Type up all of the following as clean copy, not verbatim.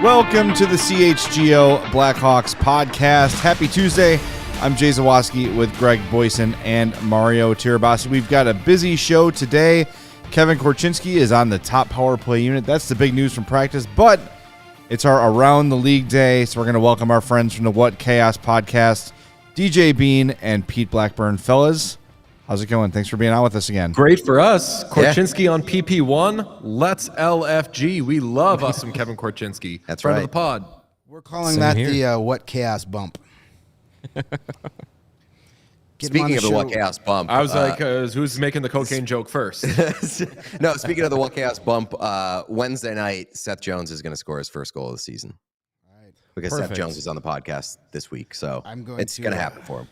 Welcome to the CHGO Blackhawks podcast. Happy Tuesday. I'm Jay Zawoski with Greg Boyson and Mario Tirabassi. We've got a busy show today. Kevin Korchinski is on the top power play unit. That's the big news from practice, but it's our Around the League day, so we're going to welcome our friends from the What Chaos podcast, DJ Bean and Pete Blackburn. Fellas, how's it going? Thanks for being on with us again. Great for us. Korchinski on PP1. Let's LFG. We love us some Kevin Korchinski. That's Friend right. of the pod. We're calling Same that here. the What Chaos bump. Speaking of the What Chaos bump. I was like, who's making the cocaine joke first? No, speaking of the What Chaos bump, Wednesday night, Seth Jones is going to score his first goal of the season. All right. Because Perfect. Seth Jones is on the podcast this week, so it's going to happen for him.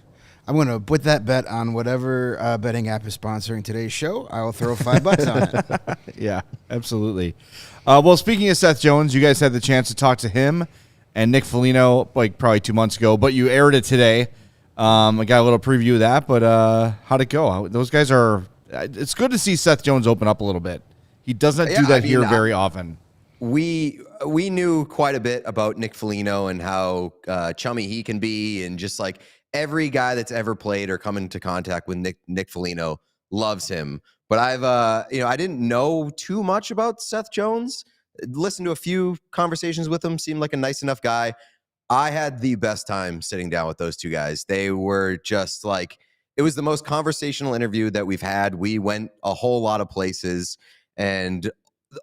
I'm going to put that bet on whatever betting app is sponsoring today's show. I will throw $5 on it. Yeah, absolutely. Well, speaking of Seth Jones, you guys had the chance to talk to him and Nick Foligno like probably 2 months ago, but you aired it today. I got a little preview of that, but how'd it go? Those guys are – it's good to see Seth Jones open up a little bit. He doesn't do that here very often. We knew quite a bit about Nick Foligno and how chummy he can be, and just like every guy that's ever played or come into contact with Nick Foligno loves him. But I didn't know too much about Seth Jones. Listened to a few conversations with him. Seemed like a nice enough guy. I had the best time sitting down with those two guys. They were just like, it was the most conversational interview that we've had. We went a whole lot of places, and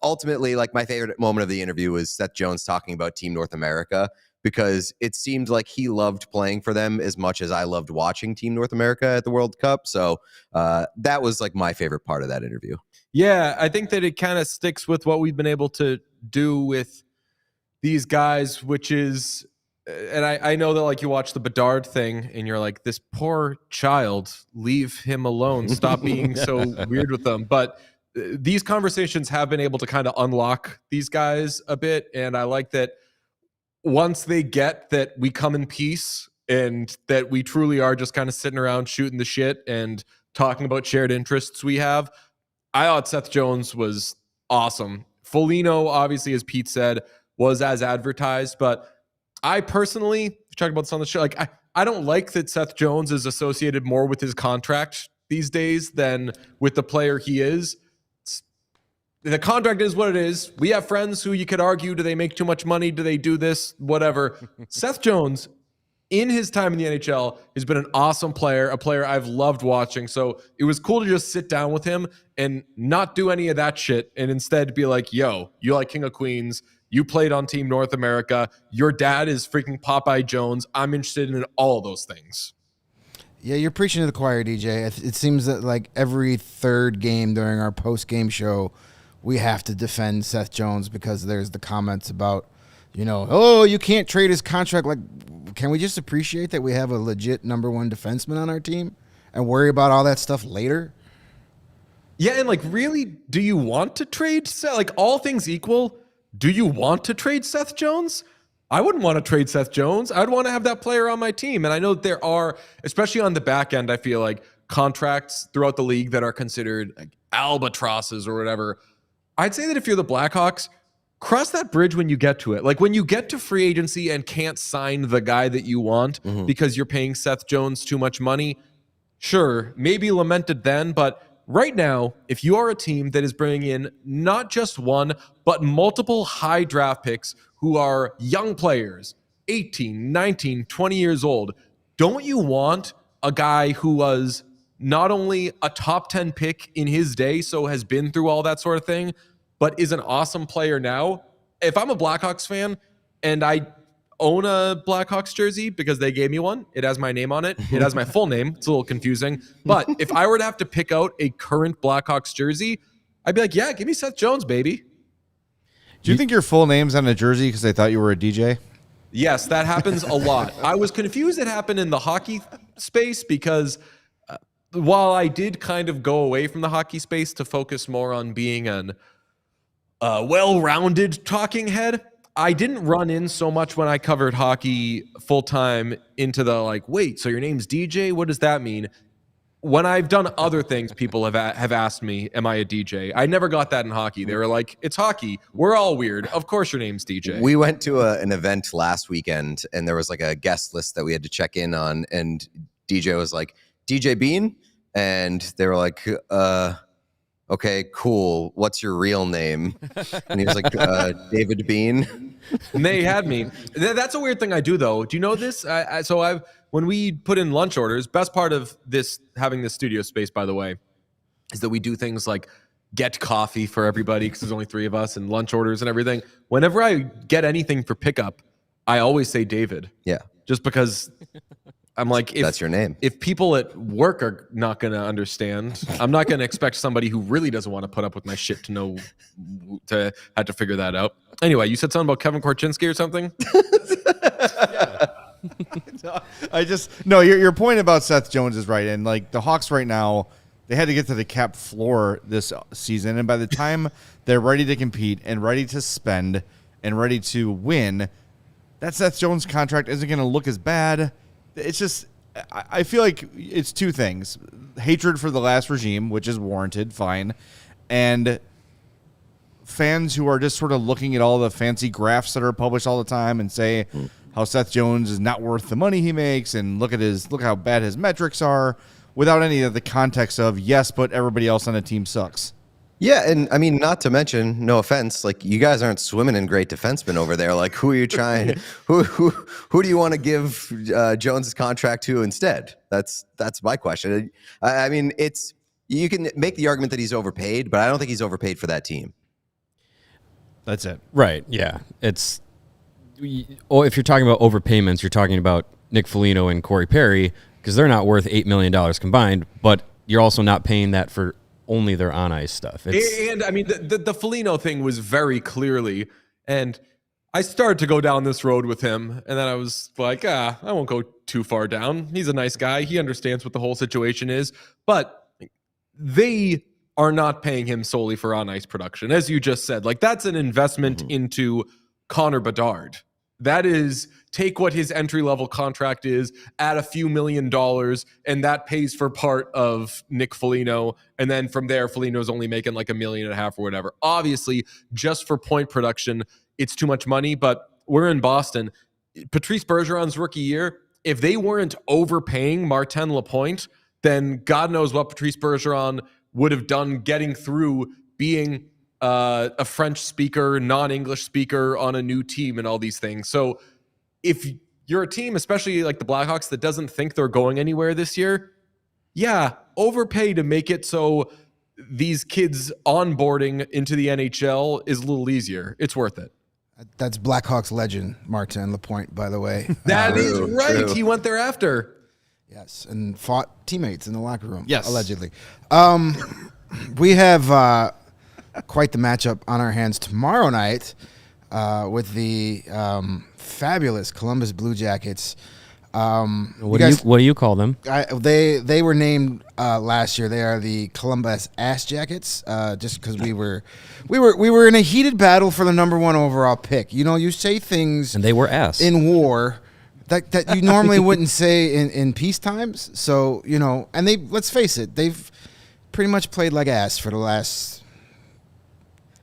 ultimately, like, my favorite moment of the interview was Seth Jones talking about Team North America, because it seemed like he loved playing for them as much as I loved watching Team North America at the World Cup. So that was like my favorite part of that interview. Yeah, I think that it kind of sticks with what we've been able to do with these guys, which is, and I know that like you watch the Bedard thing and you're like, this poor child, leave him alone. Stop being so weird with them. But these conversations have been able to kind of unlock these guys a bit. And I like that once they get that we come in peace and that we truly are just kind of sitting around shooting the shit and talking about shared interests we have. I thought Seth Jones was awesome. Foligno, obviously, as Pete said, was as advertised, but I personally, talking about this on the show, like I don't like that Seth Jones is associated more with his contract these days than with the player he is. The contract is what it is. We have friends who you could argue, do they make too much money? Do they do this? Whatever. Seth Jones, in his time in the NHL, has been an awesome player, a player I've loved watching. So it was cool to just sit down with him and not do any of that shit and instead be like, yo, you like King of Queens. You played on Team North America. Your dad is freaking Popeye Jones. I'm interested in all of those things. Yeah, you're preaching to the choir, DJ. It seems that like every third game during our post-game show, we have to defend Seth Jones because there's the comments about, oh, you can't trade his contract. Like, can we just appreciate that we have a legit number one defenseman on our team and worry about all that stuff later? Yeah, and like, really, do you want to trade Seth? Like, all things equal, do you want to trade Seth Jones? I wouldn't want to trade Seth Jones. I'd want to have that player on my team. And I know that there are, especially on the back end, I feel like contracts throughout the league that are considered like albatrosses or whatever. I'd say that if you're the Blackhawks, cross that bridge when you get to it. Like when you get to free agency and can't sign the guy that you want because you're paying Seth Jones too much money, sure, maybe lament it then. But right now, if you are a team that is bringing in not just one, but multiple high draft picks who are young players, 18, 19, 20 years old, don't you want a guy who was not only a top 10 pick in his day, so has been through all that sort of thing, but is an awesome player now? If I'm a Blackhawks fan and I own a Blackhawks jersey because they gave me one. It has my name on it. It has my full name. It's a little confusing. But if I were to have to pick out a current Blackhawks jersey, I'd be like, yeah, give me Seth Jones, baby. Do you think your full name's on a jersey because they thought you were a DJ? Yes, that happens a lot. I was confused it happened in the hockey space because while I did kind of go away from the hockey space to focus more on being an well-rounded talking head, I didn't run in so much when I covered hockey full-time into the like, wait, so your name's DJ? What does that mean? When I've done other things, people have asked me, am I a DJ? I never got that in hockey. They were like, it's hockey. We're all weird. Of course your name's DJ. We went to an event last weekend, and there was like a guest list that we had to check in on, and DJ was like, DJ Bean? And they were like, okay, cool. What's your real name? And he was like, David Bean. And they had me. That's a weird thing I do, though. Do you know this? When we put in lunch orders, best part of this, having this studio space, by the way, is that we do things like get coffee for everybody because there's only 3 of us, and lunch orders and everything. Whenever I get anything for pickup, I always say David. Yeah. Just because I'm like, if that's your name. If people at work are not going to understand, I'm not going to expect somebody who really doesn't want to put up with my shit to have to figure that out. Anyway, you said something about Kevin Korchinski or something? Your point about Seth Jones is right. And like the Hawks right now, they had to get to the cap floor this season. And by the time they're ready to compete and ready to spend and ready to win, that Seth Jones contract isn't going to look as bad. It's just, I feel like it's 2 things. Hatred for the last regime, which is warranted, fine. And fans who are just sort of looking at all the fancy graphs that are published all the time and say how Seth Jones is not worth the money he makes, and look how bad his metrics are, without any of the context of, yes, but everybody else on the team sucks. Yeah, and I mean, not to mention, no offense, like you guys aren't swimming in great defensemen over there. Like, who are you trying? who do you want to give Jones's contract to instead? That's my question. I mean, you can make the argument that he's overpaid, but I don't think he's overpaid for that team. That's it. Right. Yeah. If you're talking about overpayments, you're talking about Nick Foligno and Cory Perry, because they're not worth $8 million combined, but you're also not paying that for only their on-ice stuff. And I mean, the Foligno thing was very clearly, and I started to go down this road with him, and then I was like, I won't go too far down. He's a nice guy. He understands what the whole situation is, but they are not paying him solely for on-ice production. As you just said, like that's an investment into Connor Bedard. That is, take what his entry-level contract is, add a few $1 million, and that pays for part of Nick Foligno. And then from there, Foligno's only making like $1.5 million or whatever. Obviously, just for point production, it's too much money, but we're in Boston. Patrice Bergeron's rookie year, if they weren't overpaying Martin Lapointe, then God knows what Patrice Bergeron would have done getting through being a French speaker, non-English speaker on a new team and all these things. So if you're a team, especially like the Blackhawks, that doesn't think they're going anywhere this year, yeah, overpay to make it so these kids onboarding into the NHL is a little easier. It's worth it. That's Blackhawks legend, Martin Lapointe, by the That way. is right. True. He went there after. Yes, and fought teammates in the locker room. Yes. Allegedly. We have quite the matchup on our hands tomorrow night with the fabulous Columbus Blue Jackets. What do you call them? They were named last year. They are the Columbus Ass Jackets, just because we were in a heated battle for the #1 overall pick. You know, you say things and they were ass in war that you normally wouldn't say in peace times. So, you know, and let's face it, they've pretty much played like ass for the last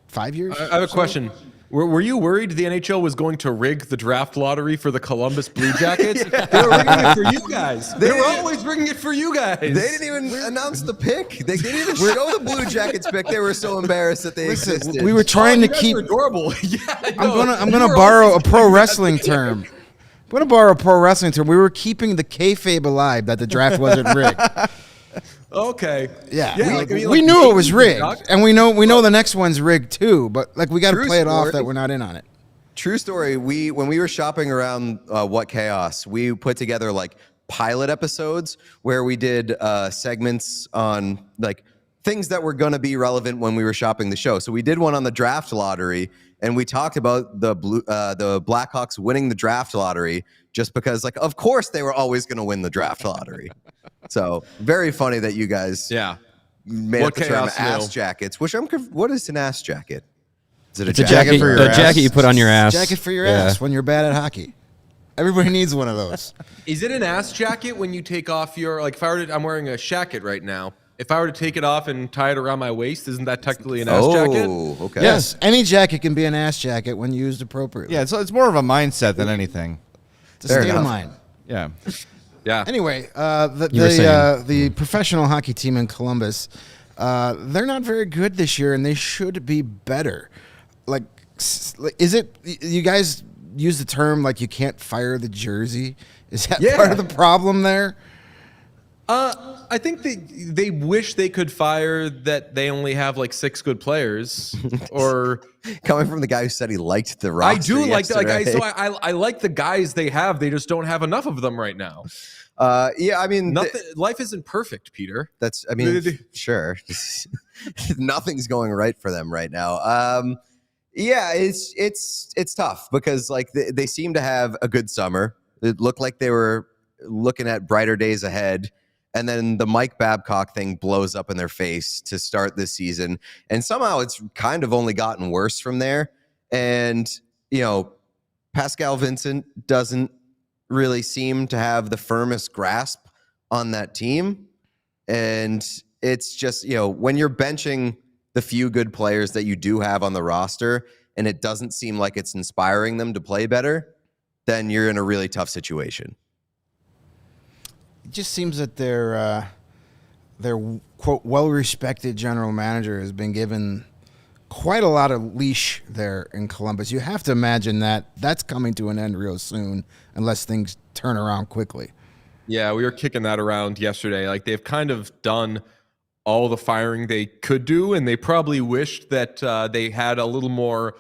5 years. I have a question. Were you worried the NHL was going to rig the draft lottery for the Columbus Blue Jackets? Yeah. They were rigging it for you guys. They were always rigging it for you guys. They didn't even announce the pick. They didn't even show the Blue Jackets pick. They were so embarrassed that they existed. We were trying to keep. Adorable. Yeah, I'm gonna borrow a pro wrestling term. I'm gonna borrow a pro wrestling term. We were keeping the kayfabe alive that the draft wasn't rigged. Okay. Yeah. We knew it was rigged, and we know the next one's rigged too. But like we got to play it off that we're not in on it. True story. When we were shopping around What Chaos, we put together like pilot episodes where we did segments on like things that were going to be relevant when we were shopping the show. So we did one on the draft lottery, and we talked about the Blackhawks winning the draft lottery just because, like, of course they were always going to win the draft lottery. So very funny that you guys made up the term ass jackets. What is an ass jacket? Is it It's a jacket for your ass. Jacket you put on your ass. Jacket for your ass when you're bad at hockey. Everybody needs one of those. Is it an ass jacket when you take off your, like, if I were to, I'm wearing a shacket right now. If I were to take it off and tie it around my waist, isn't that technically an ass jacket? Oh, okay. Yes, any jacket can be an ass jacket when used appropriately. Yeah, it's more of a mindset than anything. It's a state of mind. Yeah. Yeah. Anyway, the professional hockey team in Columbus, they're not very good this year, and they should be better. Like, is it, you guys use the term like you can't fire the jersey? Is that part of the problem there? I think they wish they could fire that they only have like 6 good players, or coming from the guy who said he liked the roster. I do like that. Like, So I like the guys they have. They just don't have enough of them right now. Yeah, I mean, life isn't perfect, Peter. I mean, sure. Nothing's going right for them right now. Yeah, it's tough because like they seem to have a good summer. It looked like they were looking at brighter days ahead. And then the Mike Babcock thing blows up in their face to start this season. And somehow it's kind of only gotten worse from there. And, you know, Pascal Vincent doesn't really seem to have the firmest grasp on that team. And it's just, you know, when you're benching the few good players that you do have on the roster and it doesn't seem like it's inspiring them to play better, then you're in a really tough situation. It just seems that their quote well-respected general manager has been given quite a lot of leash there in Columbus. You have to imagine that that's coming to an end real soon unless things turn around quickly. Yeah, we were kicking that around yesterday. Like, they've kind of done all the firing they could do, and they probably wished that they had a little more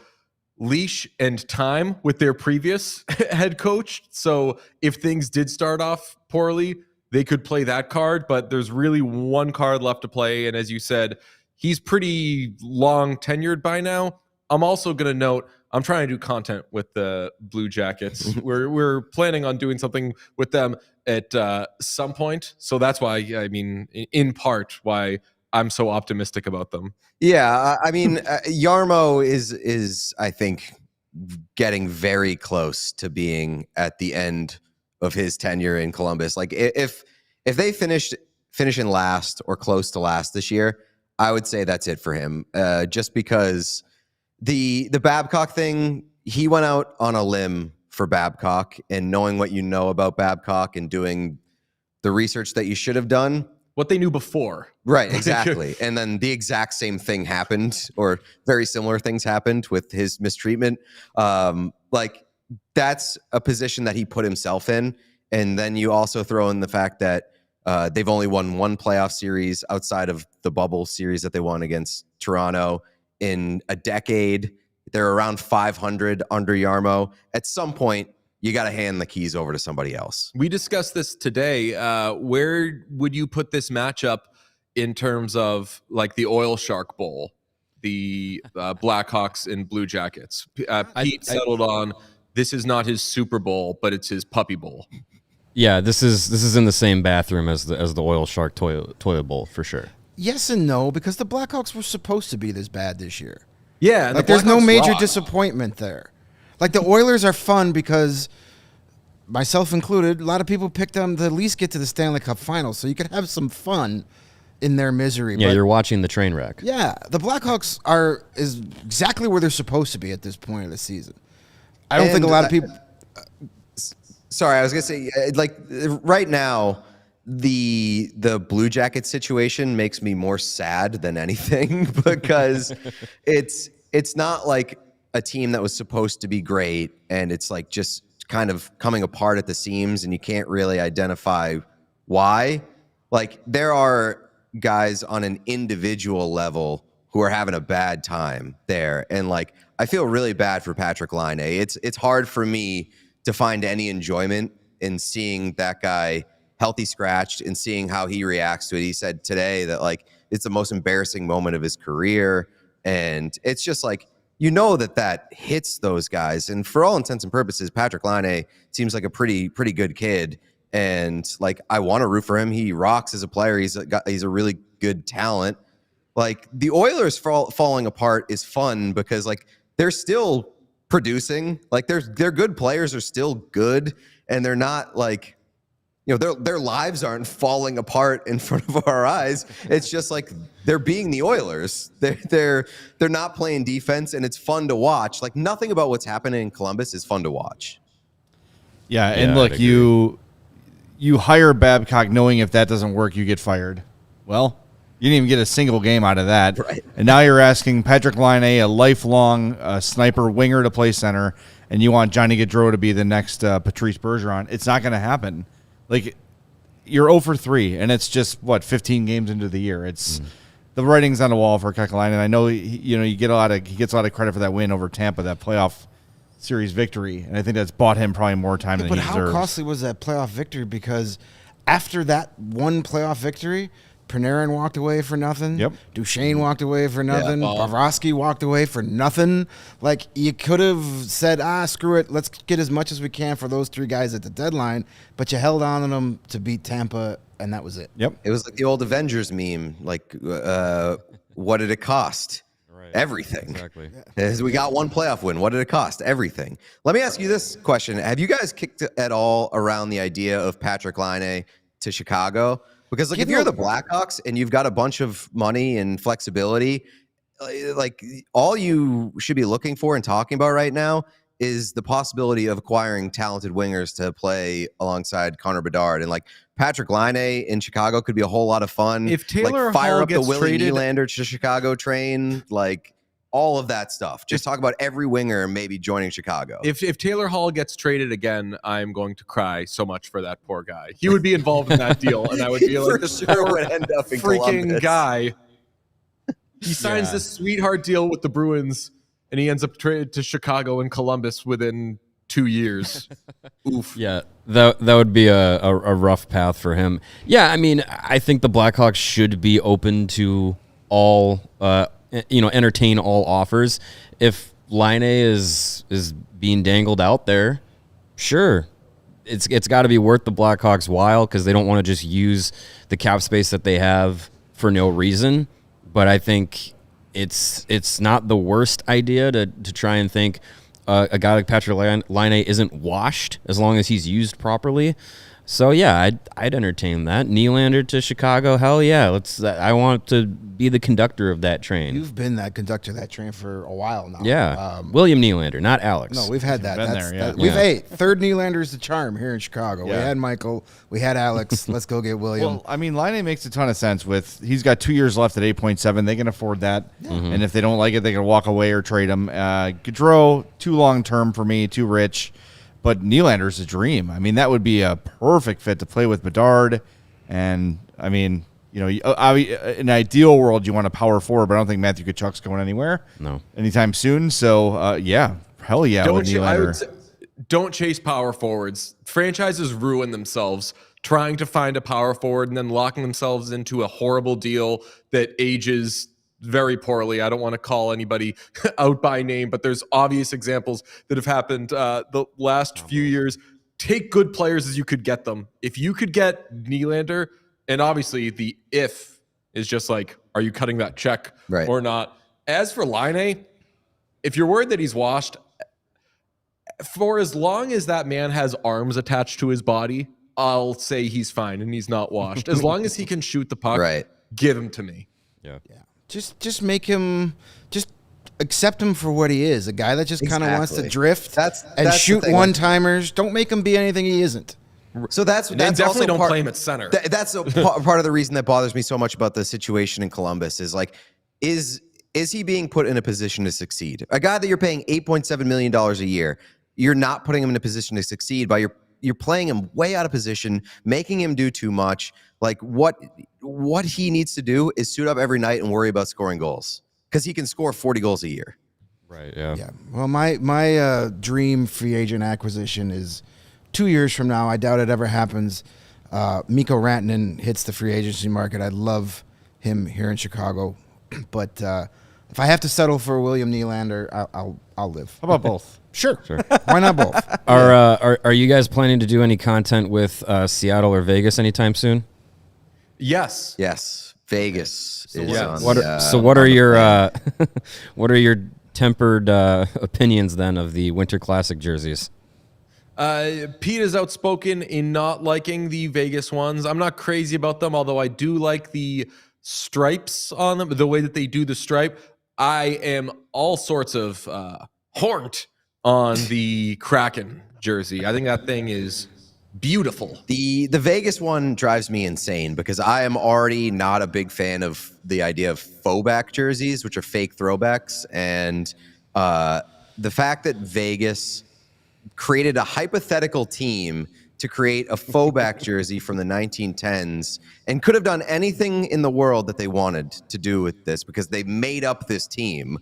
leash and time with their previous head coach. So if things did start off poorly, they could play that card, but there's really one card left to play. And as you said, he's pretty long tenured by now. I'm also going to note, I'm trying to do content with the Blue Jackets. We're planning on doing something with them at some point. So that's why, I mean, in part, why I'm so optimistic about them. Yeah, I mean, Jarmo is I think getting very close to being at the end of his tenure in Columbus. Like if they finish in last or close to last this year, I would say that's it for him. Just because the Babcock thing, he went out on a limb for Babcock, and knowing what you know about Babcock and doing the research that you should have done. What they knew before. Right, exactly. And then the exact same thing happened, or very similar things happened with his mistreatment. Like, that's a position that he put himself in. And then you also throw in the fact that they've only won one playoff series outside of the bubble series that they won against Toronto in a decade. They're around 500 under Jarmo. At some point, you got to hand the keys over to somebody else. We discussed this today. Where would you put this matchup in terms of like the Oil Shark Bowl, the Blackhawks and Blue Jackets? Pete settled on this is not his Super Bowl, but it's his Puppy Bowl. Yeah, this is in the same bathroom as the Oil Shark toilet bowl for sure. Yes and no, because the Blackhawks were supposed to be this bad this year. Yeah, like there's no major disappointment there. Like the Oilers are fun because, myself included, a lot of people picked them to at least get to the Stanley Cup Finals, so you could have some fun in their misery. Yeah, but, you're watching the train wreck. Yeah, the Blackhawks is exactly where they're supposed to be at this point of the season. I don't think a lot of people. Sorry, I was gonna say, like right now, the Blue Jacket situation makes me more sad than anything because it's not like a team that was supposed to be great and it's like just kind of coming apart at the seams and you can't really identify why. Like there are guys on an individual level who are having a bad time there. And like, I feel really bad for Patrik Laine. It's hard for me to find any enjoyment in seeing that guy healthy scratched and seeing how he reacts to it. He said today that like it's the most embarrassing moment of his career. And it's just like, you know, that hits those guys. And for all intents and purposes, Patrik Laine seems like a pretty good kid. And like, I want to root for him. He rocks as a player. He's a really good talent. Like, the Oilers falling apart is fun because like they're still producing. Like their good players are still good, and they're not like, you know, their lives aren't falling apart in front of our eyes. It's just like they're being the Oilers. They're not playing defense, and it's fun to watch. Like, nothing about what's happening in Columbus is fun to watch. Yeah, and look, you hire Babcock knowing if that doesn't work, you get fired. Well, you didn't even get a single game out of that. Right. And now you're asking Patrik Laine, a lifelong sniper winger, to play center, and you want Johnny Gaudreau to be the next Patrice Bergeron. It's not going to happen. Like, you're 0 for 3, and it's just, 15 games into the year. It's the writing's on the wall for Kekalainen. And I know he gets a lot of credit for that win over Tampa, that playoff series victory, and I think that's bought him probably more time than he deserves. But how costly was that playoff victory? Because after that one playoff victory, Panarin walked away for nothing. Yep. Duchesne walked away for nothing. Yeah, Bobrovsky walked away for nothing. Like, you could have said, screw it, let's get as much as we can for those 3 guys at the deadline, but you held on to them to beat Tampa, and that was it. Yep. It was like the old Avengers meme. Like, what did it cost? Right. Everything. Exactly. As we got one playoff win. What did it cost? Everything. Let me ask you this question. Have you guys kicked at all around the idea of Patrik Laine to Chicago? Because like, if you're the Blackhawks and you've got a bunch of money and flexibility, like, all you should be looking for and talking about right now is the possibility of acquiring talented wingers to play alongside Connor Bedard. And like, Patrik Laine in Chicago could be a whole lot of fun. If Taylor like, fire Hall up the gets Willie traded- Nylander to Chicago train, like all of that stuff. Just talk about every winger maybe joining Chicago. If Taylor Hall gets traded again, I'm going to cry so much for that poor guy. He would be involved in that deal, and I would be like, For sure would end up in freaking Columbus. guy. He signs this sweetheart deal with the Bruins, and he ends up traded to Chicago and Columbus within 2 years. Oof. Yeah, that would be a rough path for him. Yeah, I mean, I think the Blackhawks should be open to all, entertain all offers. If Laine is being dangled out there, sure, it's got to be worth the Blackhawks' while, because they don't want to just use the cap space that they have for no reason. But I think it's not the worst idea to try and think a guy like Patrik Laine isn't washed as long as he's used properly. So yeah, I'd entertain that. Nylander to Chicago, hell yeah. I want to be the conductor of that train. You've been that conductor of that train for a while now. Yeah, William Nylander, not Alex. No, we've had that. been there, yeah. We've third Nylander is the charm here in Chicago. We Yeah. had Michael, we had Alex. Let's go get William. Well, I mean, Laine makes a ton of sense. He's got 2 years left at 8.7. They can afford that, and if they don't like it, they can walk away or trade him. Gaudreau, too long term for me, too rich. But Nylander's a dream. I mean, that would be a perfect fit to play with Bedard. And, I mean, in an ideal world, you want a power forward, but I don't think Matthew Tkachuk's going anywhere anytime soon. So, yeah, hell yeah with Nylander. Don't chase power forwards. Franchises ruin themselves trying to find a power forward and then locking themselves into a horrible deal that ages very poorly. I don't want to call anybody out by name, but there's obvious examples that have happened the last few years. Take good players as you could get them. If you could get Nylander, and obviously the if is just like, are you cutting that check or not? As for Laine, if you're worried that he's washed, for as long as that man has arms attached to his body, I'll say he's fine and he's not washed. As long as he can shoot the puck, give him to me. Yeah. Just make him, just accept him for what he is, a guy that just kind of wants to drift That's shoot one-timers. Don't make him be anything he isn't. So that's definitely also don't play him at center. That's part of the reason that bothers me so much about the situation in Columbus is like, is he being put in a position to succeed? A guy that you're paying $8.7 million a year, you're not putting him in a position to succeed by you're playing him way out of position, making him do too much. Like, what he needs to do is suit up every night and worry about scoring goals. because he can score 40 goals a year. Right. Yeah. Yeah. Well, my dream free agent acquisition is 2 years from now. I doubt it ever happens. Mikko Rantanen hits the free agency market. I'd love him here in Chicago, but if I have to settle for William Nylander, I'll live. How about both? Sure. Why not both? Are you guys planning to do any content with Seattle or Vegas anytime soon? Yes. Yes, Vegas is yes. on. What are your what are your tempered opinions then of the Winter Classic jerseys? Pete is outspoken in not liking the Vegas ones. I'm not crazy about them, although I do like the stripes on them, the way that they do the stripe. I am all sorts of horned on the Kraken jersey. I think that thing is beautiful. The Vegas one drives me insane because I am already not a big fan of the idea of faux back jerseys, which are fake throwbacks. And the fact that Vegas created a hypothetical team to create a faux back jersey from the 1910s and could have done anything in the world that they wanted to do with this because they made up this team.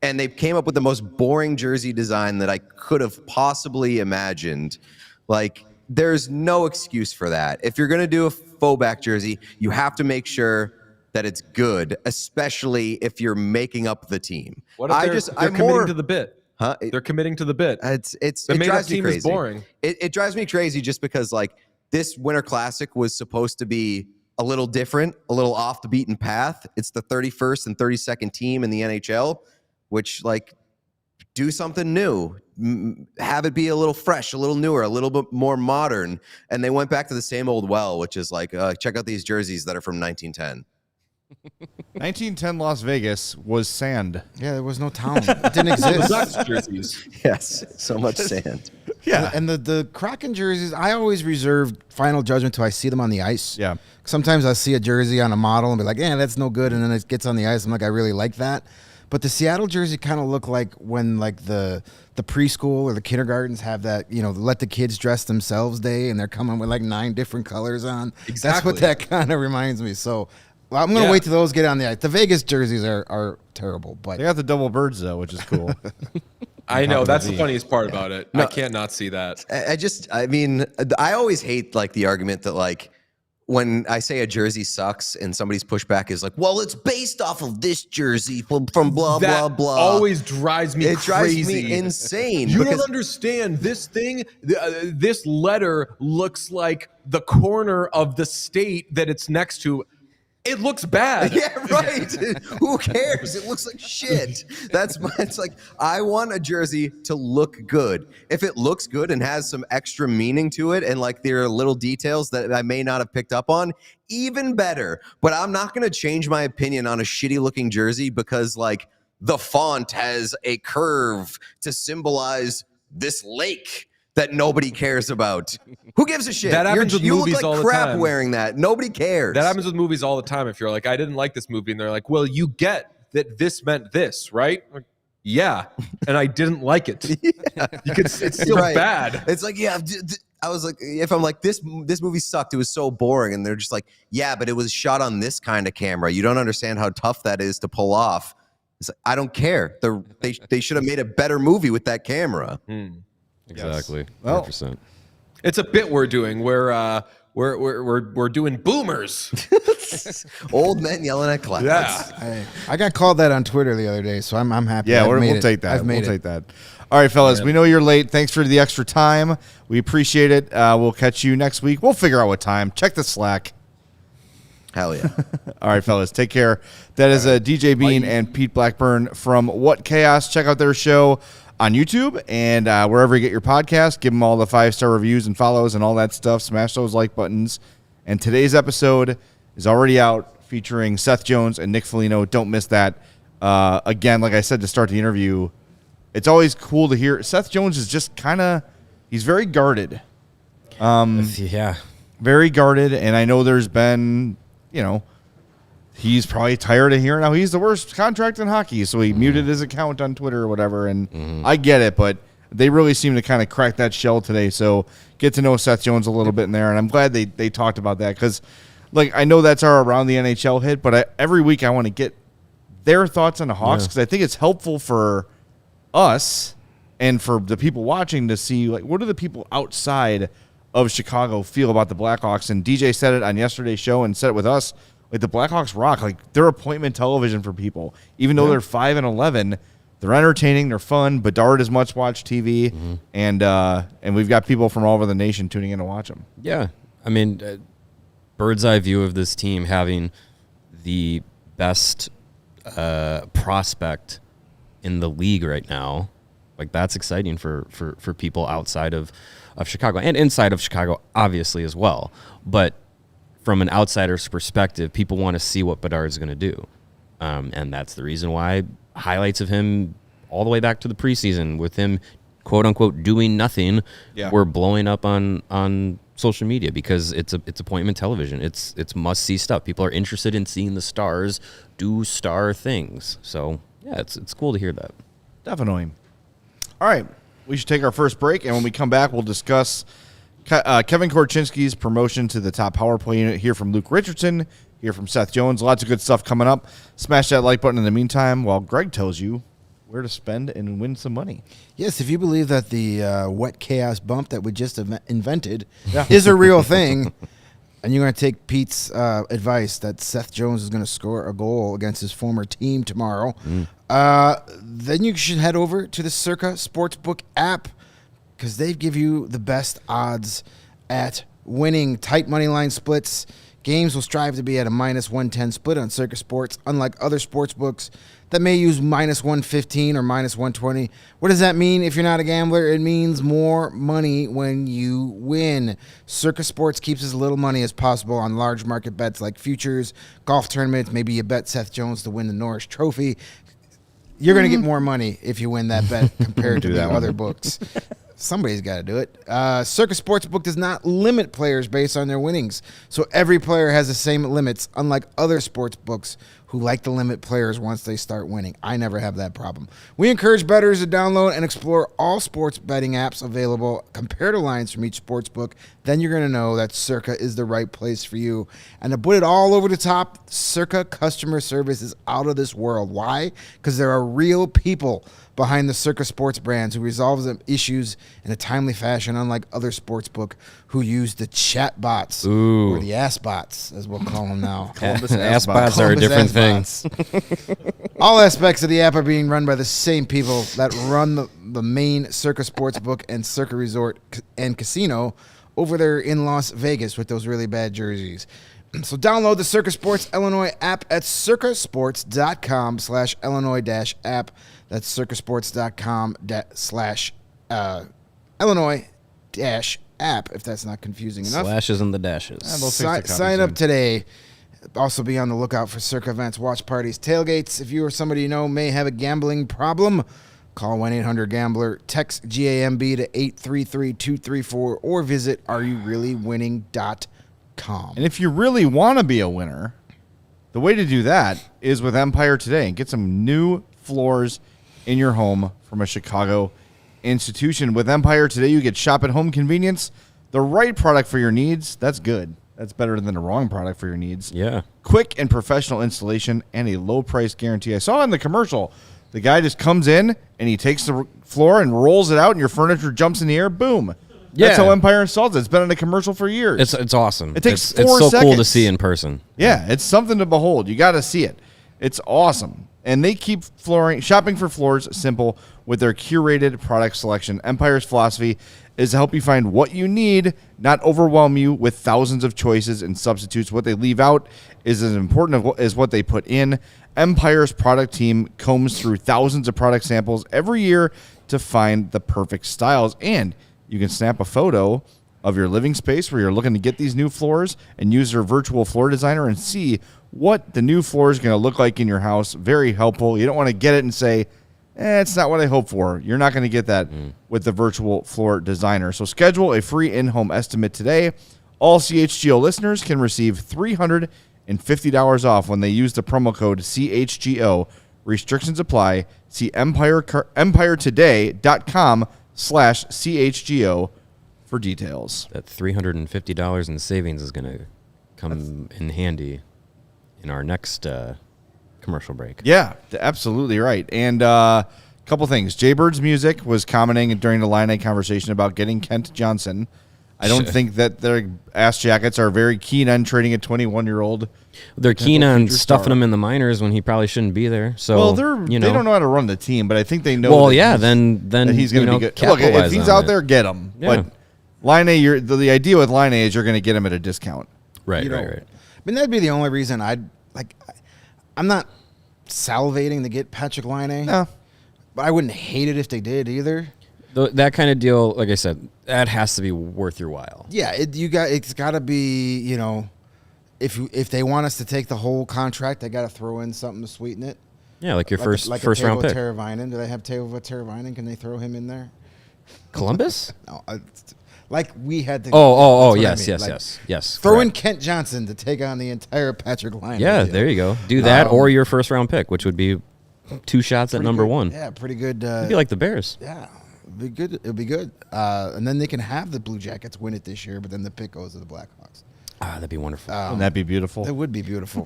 And they came up with the most boring jersey design that I could have possibly imagined. Like, there's no excuse for that. If you're going to do a faux back jersey, you have to make sure that it's good, especially if you're making up the team. What if they're committing to the bit? Huh? They're committing to the bit. It made-up drives me team crazy. is boring. It drives me crazy just because, like, this Winter Classic was supposed to be a little different, a little off the beaten path. It's the 31st and 32nd team in the NHL, which, like, do something new. Have it be a little fresh, a little newer, a little bit more modern. And they went back to the same old well, which is like, check out these jerseys that are from 1910. 1910 Las Vegas was sand. Yeah, there was no town. It didn't exist. Ducks jerseys. Yes, so much sand. Yeah. And the Kraken jerseys, I always reserve final judgment till I see them on the ice. Yeah. Sometimes I see a jersey on a model and be like, yeah, that's no good. And then it gets on the ice. I'm like, I really like that. But the Seattle jersey kind of look like when like the preschool or the kindergartens have that, let the kids dress themselves day and they're coming with like 9 different colors on. Exactly. That's what that kind of reminds me. So I'm going to wait till those get on the ice. The Vegas jerseys are terrible. But They got the double birds, though, which is cool. I know. That's the funniest part about it. I can't not see that. I always hate like the argument that like when I say a jersey sucks and somebody's pushback is like, well, it's based off of this jersey from blah, That blah, blah. always drives me It crazy. drives me insane. You because- don't understand. This thing, this letter looks like the corner of the state that it's next to. It looks bad. Yeah, right. Who cares? It looks like shit. It's like, I want a jersey to look good. If it looks good and has some extra meaning to it and like there are little details that I may not have picked up on, even better. But I'm not going to change my opinion on a shitty looking jersey because like the font has a curve to symbolize this lake that nobody cares about. Who gives a shit? That happens with you movies look like all the crap time. wearing that. Nobody cares. That happens with movies all the time. If you're like, I didn't like this movie, and they're like, well, you get that this meant this, right? Like, yeah, and I didn't like it. Yeah. It's still Right. bad. It's like, yeah, I was like, if I'm like, this movie sucked. It was so boring. And they're just like, yeah, but it was shot on this kind of camera. You don't understand how tough that is to pull off. It's like, I don't care. They should have made a better movie with that camera. Exactly. Well- 100%. It's a bit we're doing where we're doing boomers. Old men yelling at clouds. Yeah. I got called that on Twitter the other day, so I'm happy. Yeah, I've we'll made it. take that. I've made We'll it. take that. All right, fellas, we know you're late. Thanks for the extra time. We appreciate it. We'll catch you next week. We'll figure out what time. Check the Slack. Hell yeah. All right, fellas, take care. That is DJ Bean and Pete Blackburn from What Chaos. Check out their show on YouTube and wherever you get your podcast. Give them all the 5-star reviews and follows and all that stuff. Smash those like buttons. And today's episode is already out, featuring Seth Jones and Nick Foligno. Don't miss that. Again, like I said to start the interview, it's always cool to hear. Seth Jones is just he's very guarded. Yeah. Very guarded, and I know there's been, he's probably tired of hearing how he's the worst contract in hockey, so he muted his account on Twitter or whatever, and I get it, but they really seem to kind of crack that shell today, so get to know Seth Jones a little bit in there, and I'm glad they talked about that, because, like, I know that's our Around the NHL hit, but every week I want to get their thoughts on the Hawks because I think it's helpful for us and for the people watching to see, like, what do the people outside of Chicago feel about the Blackhawks. And DJ said it on yesterday's show and said it with us. Like, the Blackhawks rock. Like, they're appointment television for people. Even though they're 5-11, they're entertaining, they're fun. Bedard is much-watched TV, and we've got people from all over the nation tuning in to watch them. Yeah. I mean, bird's eye view of this team having the best prospect in the league right now, like, that's exciting for people outside of Chicago and inside of Chicago, obviously, as well. But from an outsider's perspective, people want to see what Bedard's going to do. And that's the reason why highlights of him all the way back to the preseason with him, quote unquote, doing nothing, were blowing up on social media because it's appointment television. It's must see stuff. People are interested in seeing the stars do star things. So yeah, it's cool to hear that. Definitely. All right, we should take our first break, and when we come back, we'll discuss Kevin Korchinski's promotion to the top power play unit. Hear from Luke Richardson. Hear from Seth Jones. Lots of good stuff coming up. Smash that like button in the meantime while Greg tells you where to spend and win some money. Yes, if you believe that the wet chaos bump that we just invented is a real thing, and you're going to take Pete's advice that Seth Jones is going to score a goal against his former team tomorrow, then you should head over to the CIRCA Sportsbook app because they give you the best odds at winning tight money line splits. Games will strive to be at a -110 split on CIRCA Sports, unlike other sports books that may use -115 or -120. What does that mean if you're not a gambler? It means more money when you win. CIRCA Sports keeps as little money as possible on large market bets like futures, golf tournaments. Maybe you bet Seth Jones to win the Norris Trophy. You're going to get more money if you win that bet compared to the other books. Somebody's got to do it. CIRCA Sportsbook does not limit players based on their winnings, so every player has the same limits, unlike other sports books who like to limit players once they start winning. I never have that problem. We encourage bettors to download and explore all sports betting apps available, compare the lines from each sports book. Then you're going to know that CIRCA is the right place for you. And to put it all over the top, CIRCA customer service is out of this world. Why? Because there are real people behind the CIRCA Sports brands who resolves the issues in a timely fashion, unlike other sportsbook who use the chat bots or the ass bots, as we'll call them now. Ass bots are a different thing. All aspects of the app are being run by the same people that run the main CIRCA Sportsbook and CIRCA Resort and Casino over there in Las Vegas with those really bad jerseys. So download the CIRCA Sports Illinois app at circasports.com/Illinois-app. That's circasports.com/Illinois-app, if that's not confusing enough. Slashes and the dashes. Sign up today. Also be on the lookout for CIRCA events, watch parties, tailgates. If you or somebody you know may have a gambling problem, call 1-800-GAMBLER, text GAMB to 833-234, or visit areyoureallywinning.com. And if you really want to be a winner, the way to do that is with Empire Today and get some new floors in your home from a Chicago institution. With Empire Today, you get shop at home convenience, the right product for your needs. That's good. That's better than the wrong product for your needs. Yeah. Quick and professional installation and a low price guarantee. I saw in the commercial, the guy just comes in and he takes the floor and rolls it out and your furniture jumps in the air. Boom. Yeah. That's how Empire installs it. It's been in a commercial for years. It's awesome. It takes it's 4 so seconds. cool to see in person. Yeah, it's something to behold. You got to see it. It's awesome. And they keep shopping for floors simple with their curated product selection. Empire's philosophy is to help you find what you need, not overwhelm you with thousands of choices and substitutes. What they leave out is as important as what they put in. Empire's product team combs through thousands of product samples every year to find the perfect styles. And you can snap a photo of your living space where you're looking to get these new floors and use their virtual floor designer and see what the new floor is going to look like in your house. Very helpful. You don't want to get it and say, it's not what I hoped for. You're not going to get that with the virtual floor designer. So schedule a free in-home estimate today. All CHGO listeners can receive $350 off when they use the promo code CHGO. Restrictions apply. See empiretoday.com/CHGO for details. That $350 in savings is going to come in handy in our next commercial break. Yeah, absolutely right. And a couple things. Jaybird's Music was commenting during the Laine conversation about getting Kent Johnson. I don't think that their Ass Jackets are very keen on trading a 21-year-old. They're keen on stuffing him in the minors when he probably shouldn't be there. So they don't know how to run the team, but I think they know. Well, then that he's going to be good. Look, if he's out there, get him. Yeah. But Laine, the idea with Laine is you're going to get him at a discount. Right. I mean, that'd be the only reason I'd like. I'm not salivating to get Patrick Laine. No. But I wouldn't hate it if they did either. That kind of deal, like I said, that has to be worth your while. Yeah, it's got to be, if they want us to take the whole contract, they got to throw in something to sweeten it. Yeah, like your first round pick. Teravainen. Do they have Teuvo Teravainen? Can they throw him in there? Columbus? No, like we had to. Yes. Throw in correct. Kent Johnson to take on the entire Patrick Laine. Yeah, there you go. Do that or your first round pick, which would be 2 shots at number 1. Yeah, pretty good. It'd be like the Bears. Yeah, it'd be good. It'd be good. And then they can have the Blue Jackets win it this year, but then the pick goes to the Blackhawks. That'd be wonderful. Wouldn't that be beautiful? That would be beautiful.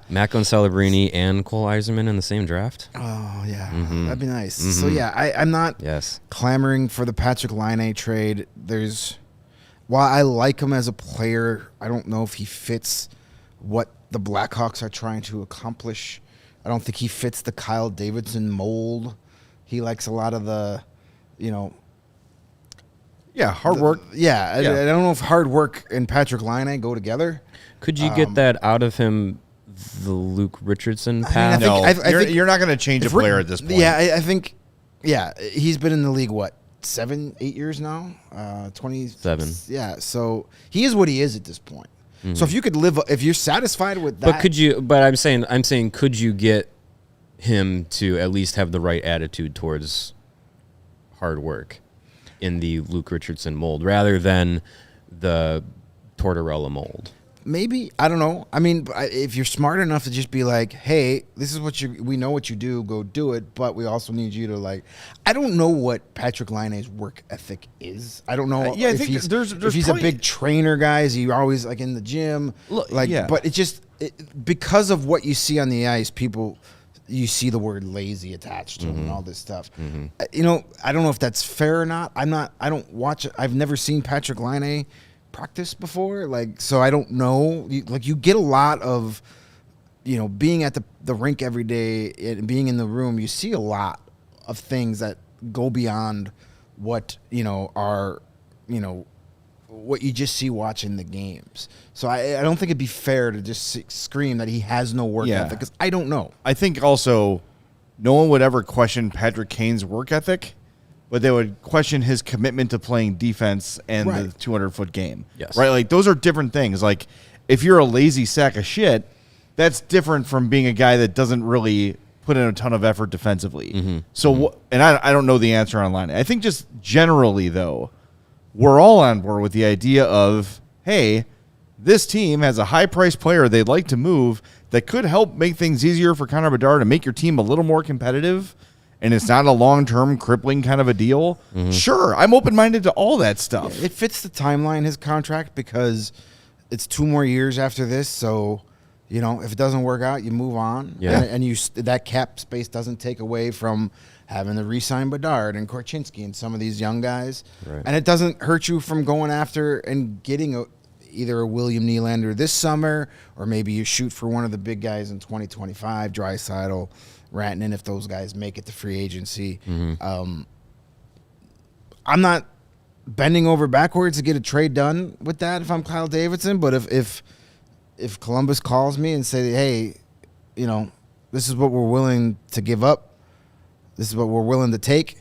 Macklin Celebrini and Cole Eiserman in the same draft. Oh, yeah. That'd be nice. So, yeah, I'm not clamoring for the Patrick Laine trade. While I like him as a player, I don't know if he fits what the Blackhawks are trying to accomplish. I don't think he fits the Kyle Davidson mold. He likes a lot of the, hard work. I don't know if hard work and Patrick Laine go together. Could you get that out of him, the Luke Richardson path? I think you're not going to change a player at this point. Yeah, I think, he's been in the league, 7, 8 years now? 27. Yeah, so he is what he is at this point. Mm-hmm. So if you're satisfied with that. But I'm saying, could you get him to at least have the right attitude towards hard work in the Luke Richardson mold rather than the Tortorella mold? Maybe. I don't know. I mean, if you're smart enough to just be like, hey, this is we know what you do, go do it, but we also need you to I don't know what Patrick Laine's work ethic is. I don't know if he's a big trainer guy. Is he always in the gym? But it's just because of what you see on the ice, you see the word lazy attached to him and all this stuff. Mm-hmm. I don't know if that's fair or not. I don't watch it. I've never seen Patrick Laine practice before, so I don't know. You get a lot of, being at the rink every day and being in the room. You see a lot of things that go beyond what are what you just see watching the games. So I don't think it'd be fair to just scream that he has no work ethic because I don't know. I think also no one would ever question Patrick Kane's work ethic, but they would question his commitment to playing defense and the 200-foot game. Yes. Right? Those are different things. If you're a lazy sack of shit, that's different from being a guy that doesn't really put in a ton of effort defensively. Mm-hmm. So, and I don't know the answer on Laine. I think just generally, though, we're all on board with the idea of, hey, this team has a high-priced player they'd like to move that could help make things easier for Connor Bedard and make your team a little more competitive, and it's not a long-term crippling kind of a deal. Mm-hmm. Sure, I'm open-minded to all that stuff. Yeah, it fits the timeline, his contract, because it's 2 more years after this, so if it doesn't work out, you move on. Yeah. And that cap space doesn't take away from having to re-sign Bedard and Korchinski and some of these young guys. Right. And it doesn't hurt you from going after and getting either a William Nylander this summer, or maybe you shoot for one of the big guys in 2025, Draisaitl, Rantanen, if those guys make it to free agency. Mm-hmm. I'm not bending over backwards to get a trade done with that if I'm Kyle Davidson, but if Columbus calls me and say, hey, this is what we're willing to give up, this is what we're willing to take,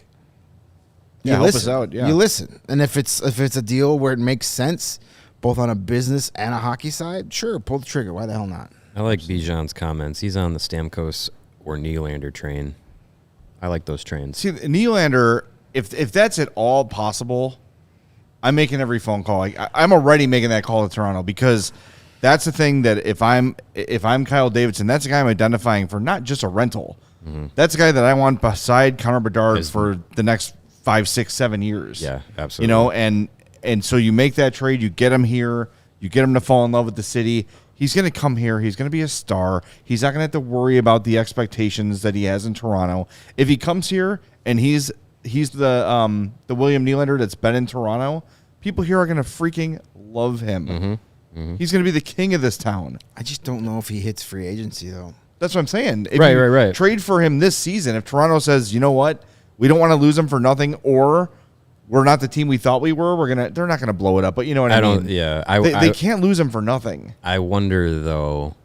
help us out. Yeah. You listen. And if it's a deal where it makes sense, both on a business and a hockey side, sure, pull the trigger. Why the hell not? I like Bijan's comments. He's on the Stamkos or Nylander train. I like those trains. See, Nylander, if that's at all possible, I'm making every phone call. I'm already making that call to Toronto, because that's the thing that if I'm Kyle Davidson, that's the guy I'm identifying for not just a rental. Mm-hmm. That's the guy that I want beside Connor Bedard for the next 5, 6, 7 years. Yeah, absolutely. And so you make that trade, you get him here, you get him to fall in love with the city. He's going to come here. He's going to be a star. He's not going to have to worry about the expectations that he has in Toronto. If he comes here and he's the William Nylander that's been in Toronto, people here are going to freaking love him. He's going to be the king of this town. I just don't know if he hits free agency, though. That's what I'm saying. If Right, you right. Trade for him this season. If Toronto says, you know what, we don't want to lose him for nothing, or we're not the team we thought we were, they're not gonna blow it up. But you know what I mean? They can't lose him for nothing. I wonder though,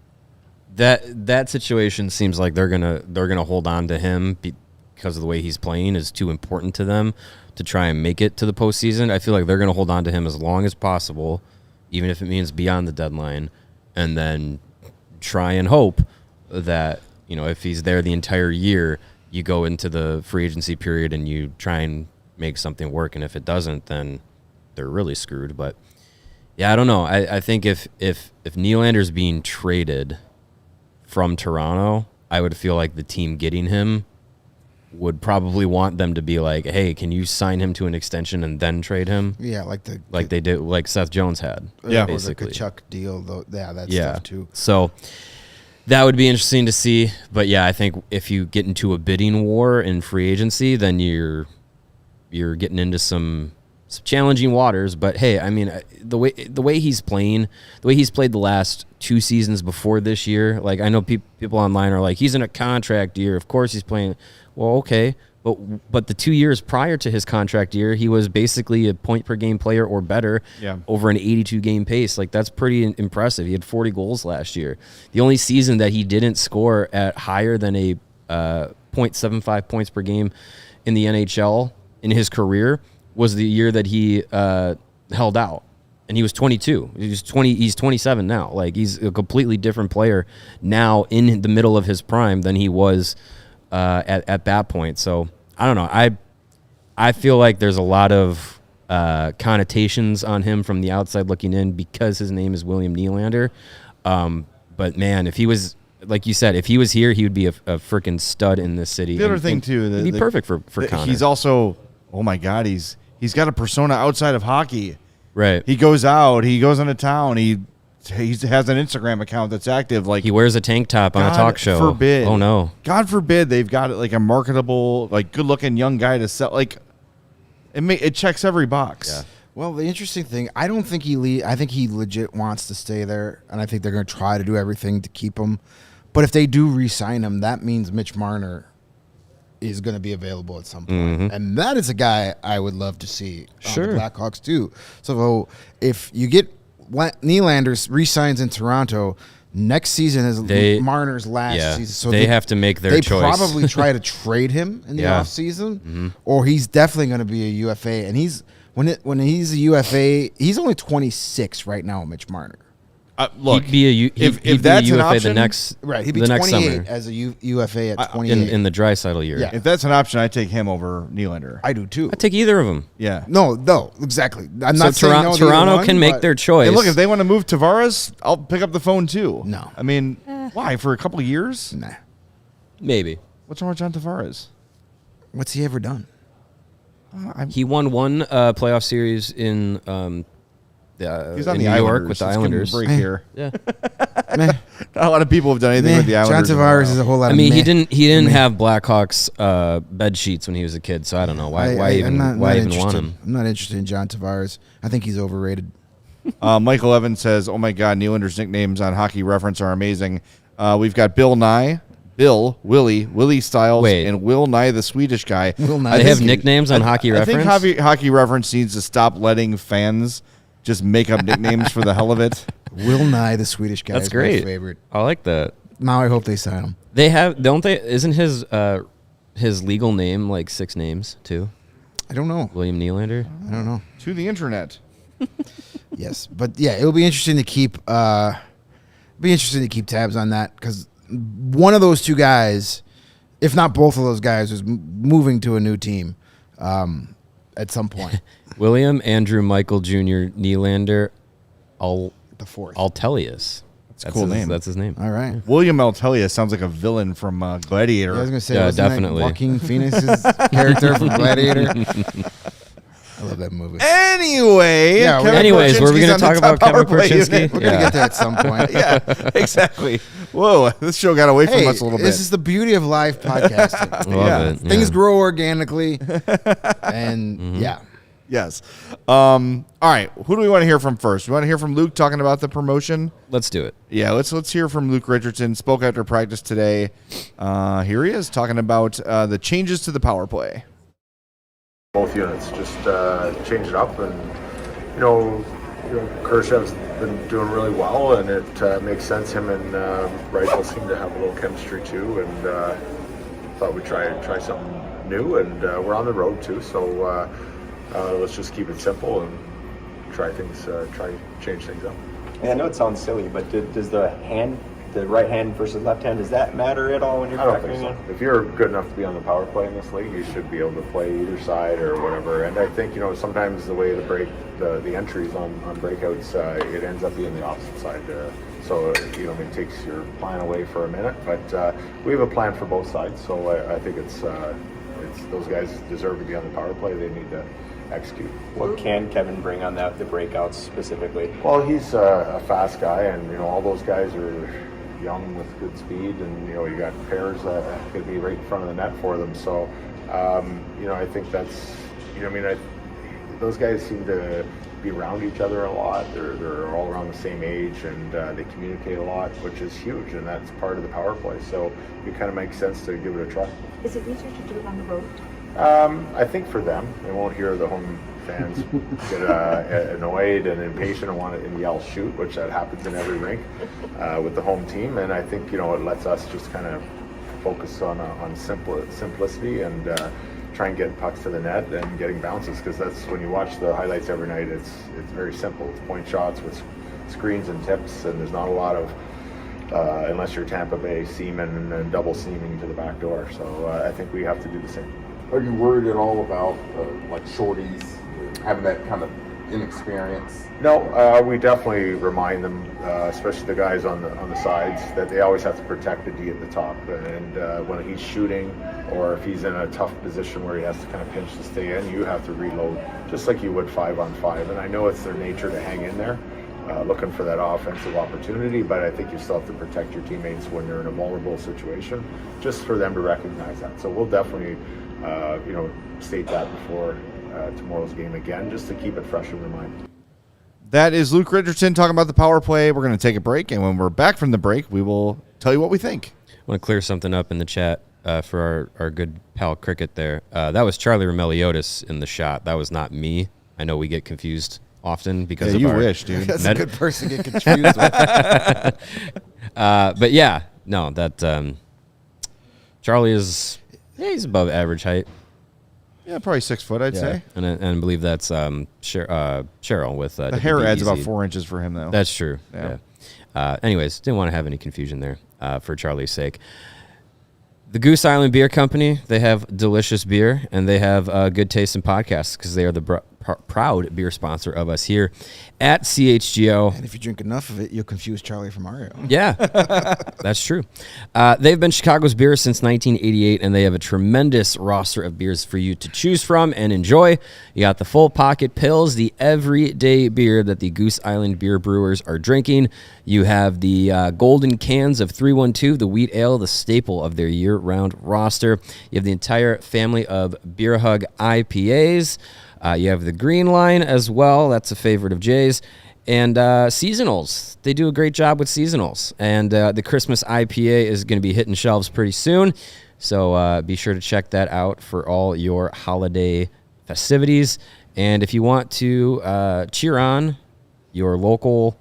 that situation seems like they're gonna hold on to him because of the way he's playing is too important to them to try and make it to the postseason. I feel like they're gonna hold on to him as long as possible, even if it means beyond the deadline, and then try and hope that, you know, if he's there the entire year, you go into the free agency period and you try and make something work. And if it doesn't, then they're really screwed. But yeah, I don't know. I think if Nylander's being traded from Toronto, I would feel like the team getting him would probably want them to be like, hey, can you sign him to an extension and then trade him? Yeah, like they did, like Seth Jones had. Yeah, basically. Or the Kachuk deal, though. Yeah, that Yeah. stuff too. So that would be interesting to see. But yeah, I think if you get into a bidding war in free agency, then you're getting into some challenging waters. But hey, I mean, the way he's playing, the way he's played the last 2 seasons before this year, like I know people online are like, he's in a contract year. Of course he's playing. Well, okay. But the 2 years prior to his contract year, he was basically a point per game player or better over an 82 game pace. Like that's pretty impressive. He had 40 goals last year. The only season that he didn't score at higher than a 0.75 points per game in the NHL in his career was the year that he held out. And he was 22. He's 27 now. Like he's a completely different player now in the middle of his prime than he was at that point. So I don't know. I feel like there's a lot of connotations on him from the outside looking in because his name is William Nylander. But man, if he was, like you said, if he was here, he would be a freaking stud in this city. The other thing too, he'd be perfect for Connor. He's also, oh my God, he's got a persona outside of hockey. Right. He goes out. He goes into town. He has an Instagram account that's active. Like he wears a tank top on a talk show. God forbid. Oh no. God forbid they've got like a marketable, like good-looking young guy to sell. Like it checks every box. Yeah. Well, the interesting thing, I don't think I think he legit wants to stay there, and I think they're going to try to do everything to keep him. But if they do re-sign him, that means Mitch Marner is going to be available at some point. And that is a guy I would love to see on the Blackhawks too. So if you get Nylander re-signs in Toronto, next season is Marner's last season. So they have to make their choice. They probably try to trade him in the offseason, or he's definitely going to be a UFA. And when he's a UFA, he's only 26 right now, Mitch Marner. Look, he'd be if that's a UFA an option, the next right, he'd be the 28 next summer as a UFA at 28 in the Draisaitl year. Yeah. if that's an option, I take him over Nylander. I do too. I'd take either of them. Yeah. No, exactly. I'm So not saying no to either Toronto one, can make but their choice. Hey, look, if they want to move Tavares, I'll pick up the phone too. No. I mean, why? For a couple of years? Nah. Maybe. What's wrong with John Tavares? What's he ever done? He won one playoff series in He's on in the New York Islanders. with the Let's give him a Islanders. break here. Yeah. Meh. Not a lot of people have done anything with the John Islanders. Tavares is a whole lot I of mean, meh. he didn't have Blackhawks bed sheets when he was a kid, so I don't know why even want interested. him. I'm not interested in John Tavares. I think he's overrated. Michael Evans says, "Oh my God, Nylander's nicknames on Hockey Reference are amazing." We've got Bill Nye, Bill, Willie Stiles, and Will Nye, the Swedish guy. Will Nye. They have nicknames on Hockey I Reference. think Hockey Reference needs to stop letting fans just make up nicknames for the hell of it. Will Nye, the Swedish guy, That's is great. my favorite. I like that. Now I hope they sign him. They have, don't they? Isn't his legal name like 6 names too? I don't know. William Nylander. I don't know. To the internet. Yes, but yeah, it'll be interesting to keep. Tabs on that because one of those two guys, if not both of those guys, is moving to a new team at some point. William Andrew Michael Jr. Nylander The fourth. Altelius. That's a cool name. That's his name. All right. William Altelia sounds like a villain from Gladiator. I was gonna say, Yeah, wasn't that definitely. Joaquin Phoenix's character from Gladiator. love that movie. Anyway, Yeah, Kevin anyways, were we Korchinski's going on to the talk top about Kevin power play Korchinski? unit. We're gonna get there at some point. Yeah, exactly. Whoa, this show got away from Hey, us a little bit. this is the beauty of live podcasting. Love it. Things yeah. grow organically, and yeah. Yes. All right. Who do we want to hear from first? We want to hear from Luke talking about the promotion. Let's do it. Yeah, let's hear from Luke Richardson. Spoke after practice today. Here he is talking about the changes to the power play. Both units, just change it up, and you know, Kershaw's been doing really well, and it makes sense. Him and Reichel seem to have a little chemistry too, and thought we'd try something new, and we're on the road too, so let's just keep it simple and try change things up. I know it sounds silly, but does the right hand versus left hand, does that matter at all when you're I don't think factoring so. in? If you're good enough to be on the power play in this league, you should be able to play either side or whatever. And I think, sometimes the way the entries on breakouts, it ends up being the opposite side. So it takes your plan away for a minute. But we have a plan for both sides. So I think it's those guys deserve to be on the power play. They need to execute. What can Kevin bring on the breakouts specifically? Well, he's a fast guy, and all those guys are young with good speed, and you got pairs that could be right in front of the net for them. So I think that's those guys seem to be around each other a lot. They're all around the same age, and they communicate a lot, which is huge, and that's part of the power play. So it kind of makes sense to give it a try. Is it easier to do it on the road? I think for them, they won't hear the home fans get annoyed and impatient and want to yell shoot, which that happens in every rink with the home team. And I think it lets us just kind of focus on simplicity and try and get pucks to the net and getting bounces, because that's when you watch the highlights every night. It's very simple. It's point shots with screens and tips, and there's not a lot of unless you're Tampa Bay seaming and double seaming to the back door. So I think we have to do the same. Are you worried at all about like shorties having that kind of inexperience? No, we definitely remind them, especially the guys on the sides, that they always have to protect the D at the top. And when he's shooting, or if he's in a tough position where he has to kind of pinch to stay in, you have to reload just like you would 5-on-5. And I know it's their nature to hang in there, looking for that offensive opportunity, but I think you still have to protect your teammates when they're in a vulnerable situation, just for them to recognize that. So we'll definitely state that before tomorrow's game again, just to keep it fresh in their mind. That is Luke Richardson talking about the power play. We're going to take a break, and when we're back from the break, we will tell you what we think. I want to clear something up in the chat for our good pal Cricket there. That was Charlie Romeliotis in the shot. That was not me. I know we get confused often because of you our wish, dude. That's a good person to get confused with. but yeah, no, that Charlie is he's above average height. Yeah, probably 6 foot, I'd say. And I believe that's Cheryl with The hair adds about WBEZ. 4 inches for him, though. That's true. Yeah. Yeah. Anyways, didn't want to have any confusion there for Charlie's sake. The Goose Island Beer Company, they have delicious beer, and they have good taste in podcasts because they are the proud beer sponsor of us here at CHGO. And if you drink enough of it, you'll confuse Charlie from Mario. Yeah, that's true. They've been Chicago's beer since 1988, and they have a tremendous roster of beers for you to choose from and enjoy. You got the full pocket pills, the everyday beer that the Goose Island beer brewers are drinking. You have the golden cans of 312, the wheat ale, the staple of their year-round roster. You have the entire family of Beer Hug IPAs. You have the green line as well. That's a favorite of Jay's. And seasonals. They do a great job with seasonals. And the Christmas IPA is going to be hitting shelves pretty soon. So be sure to check that out for all your holiday festivities. And if you want to cheer on your local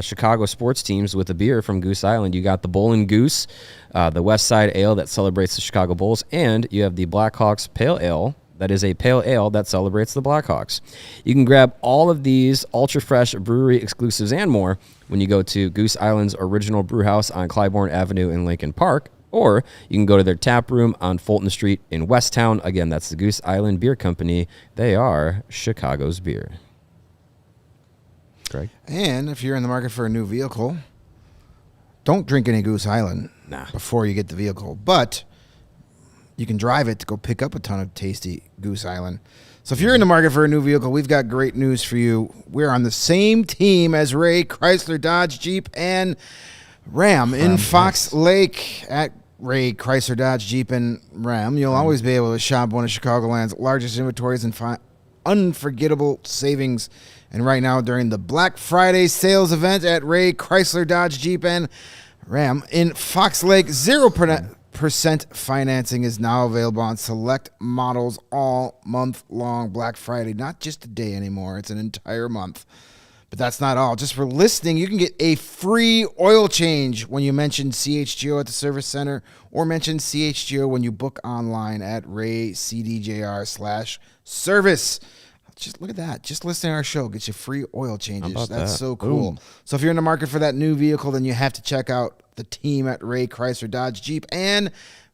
Chicago sports teams with a beer from Goose Island, you got the Bowling Goose, the West Side Ale that celebrates the Chicago Bulls, and you have the Blackhawks Pale Ale. That is a pale ale that celebrates the Blackhawks. You can grab all of these ultra-fresh brewery exclusives and more when you go to Goose Island's original brew house on Clybourne Avenue in Lincoln Park, or you can go to their tap room on Fulton Street in Westtown. Again, that's the Goose Island Beer Company. They are Chicago's beer. Greg? And if you're in the market for a new vehicle, don't drink any Goose Island before you get the vehicle. But you can drive it to go pick up a ton of tasty Goose Island. So if you're in the market for a new vehicle, we've got great news for you. We're on the same team as Ray, Chrysler, Dodge, Jeep, and Ram in Fox Lake. At Ray, Chrysler, Dodge, Jeep, and Ram, you'll always be able to shop one of Chicagoland's largest inventories and find unforgettable savings. And right now, during the Black Friday sales event at Ray, Chrysler, Dodge, Jeep, and Ram in Fox Lake, 0% financing is now available on select models all month long. Black Friday, not just a day anymore. It's an entire month. But that's not all. Just for listening, you can get a free oil change when you mention CHGO at the service center or mention CHGO when you book online at raycdjr/service. Just look at that. Just listening to our show gets you free oil changes. That's that? so cool. Boom. So if you're in the market for that new vehicle, then you have to check out the team at Ray, Chrysler, Dodge, Jeep, and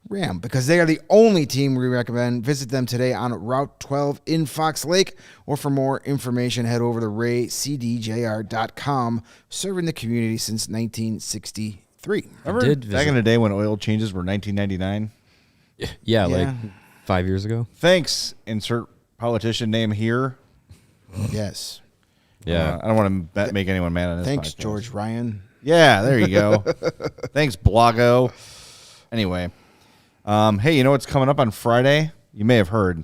Ram, because they are the only team we recommend. Visit them today on Route 12 in Fox Lake, or for more information, head over to raycdjr.com, serving the community since 1963. Remember back in the day when oil changes were $19.99? Yeah, like 5 years ago. Thanks. Insert politician name here. Yes. Yeah. I don't want to make anyone mad on this. Thanks, podcast. George Ryan. Yeah, there you go. Thanks, Blago. Anyway, hey, you know what's coming up on Friday? You may have heard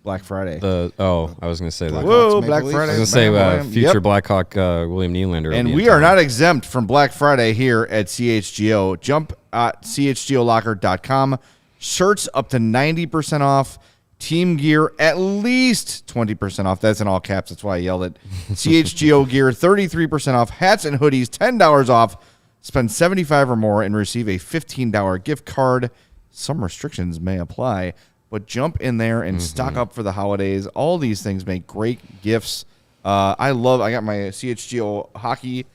Black Friday. I was going to say that. Whoa, Maple Black Leafs. Friday. I was going to say future Yep. Blackhawk William Nylander. will And be we in are town. not exempt from Black Friday here at CHGO. Jump at chgolocker.com. Shirts up to 90% off. Team gear at least 20% off. That's in all caps. That's why I yelled it. CHGO gear 33% off. Hats and hoodies $10 off. Spend $75 or more and receive a $15 gift card. Some restrictions may apply, but jump in there and stock up for the holidays. All these things make great gifts. I got my CHGO hockey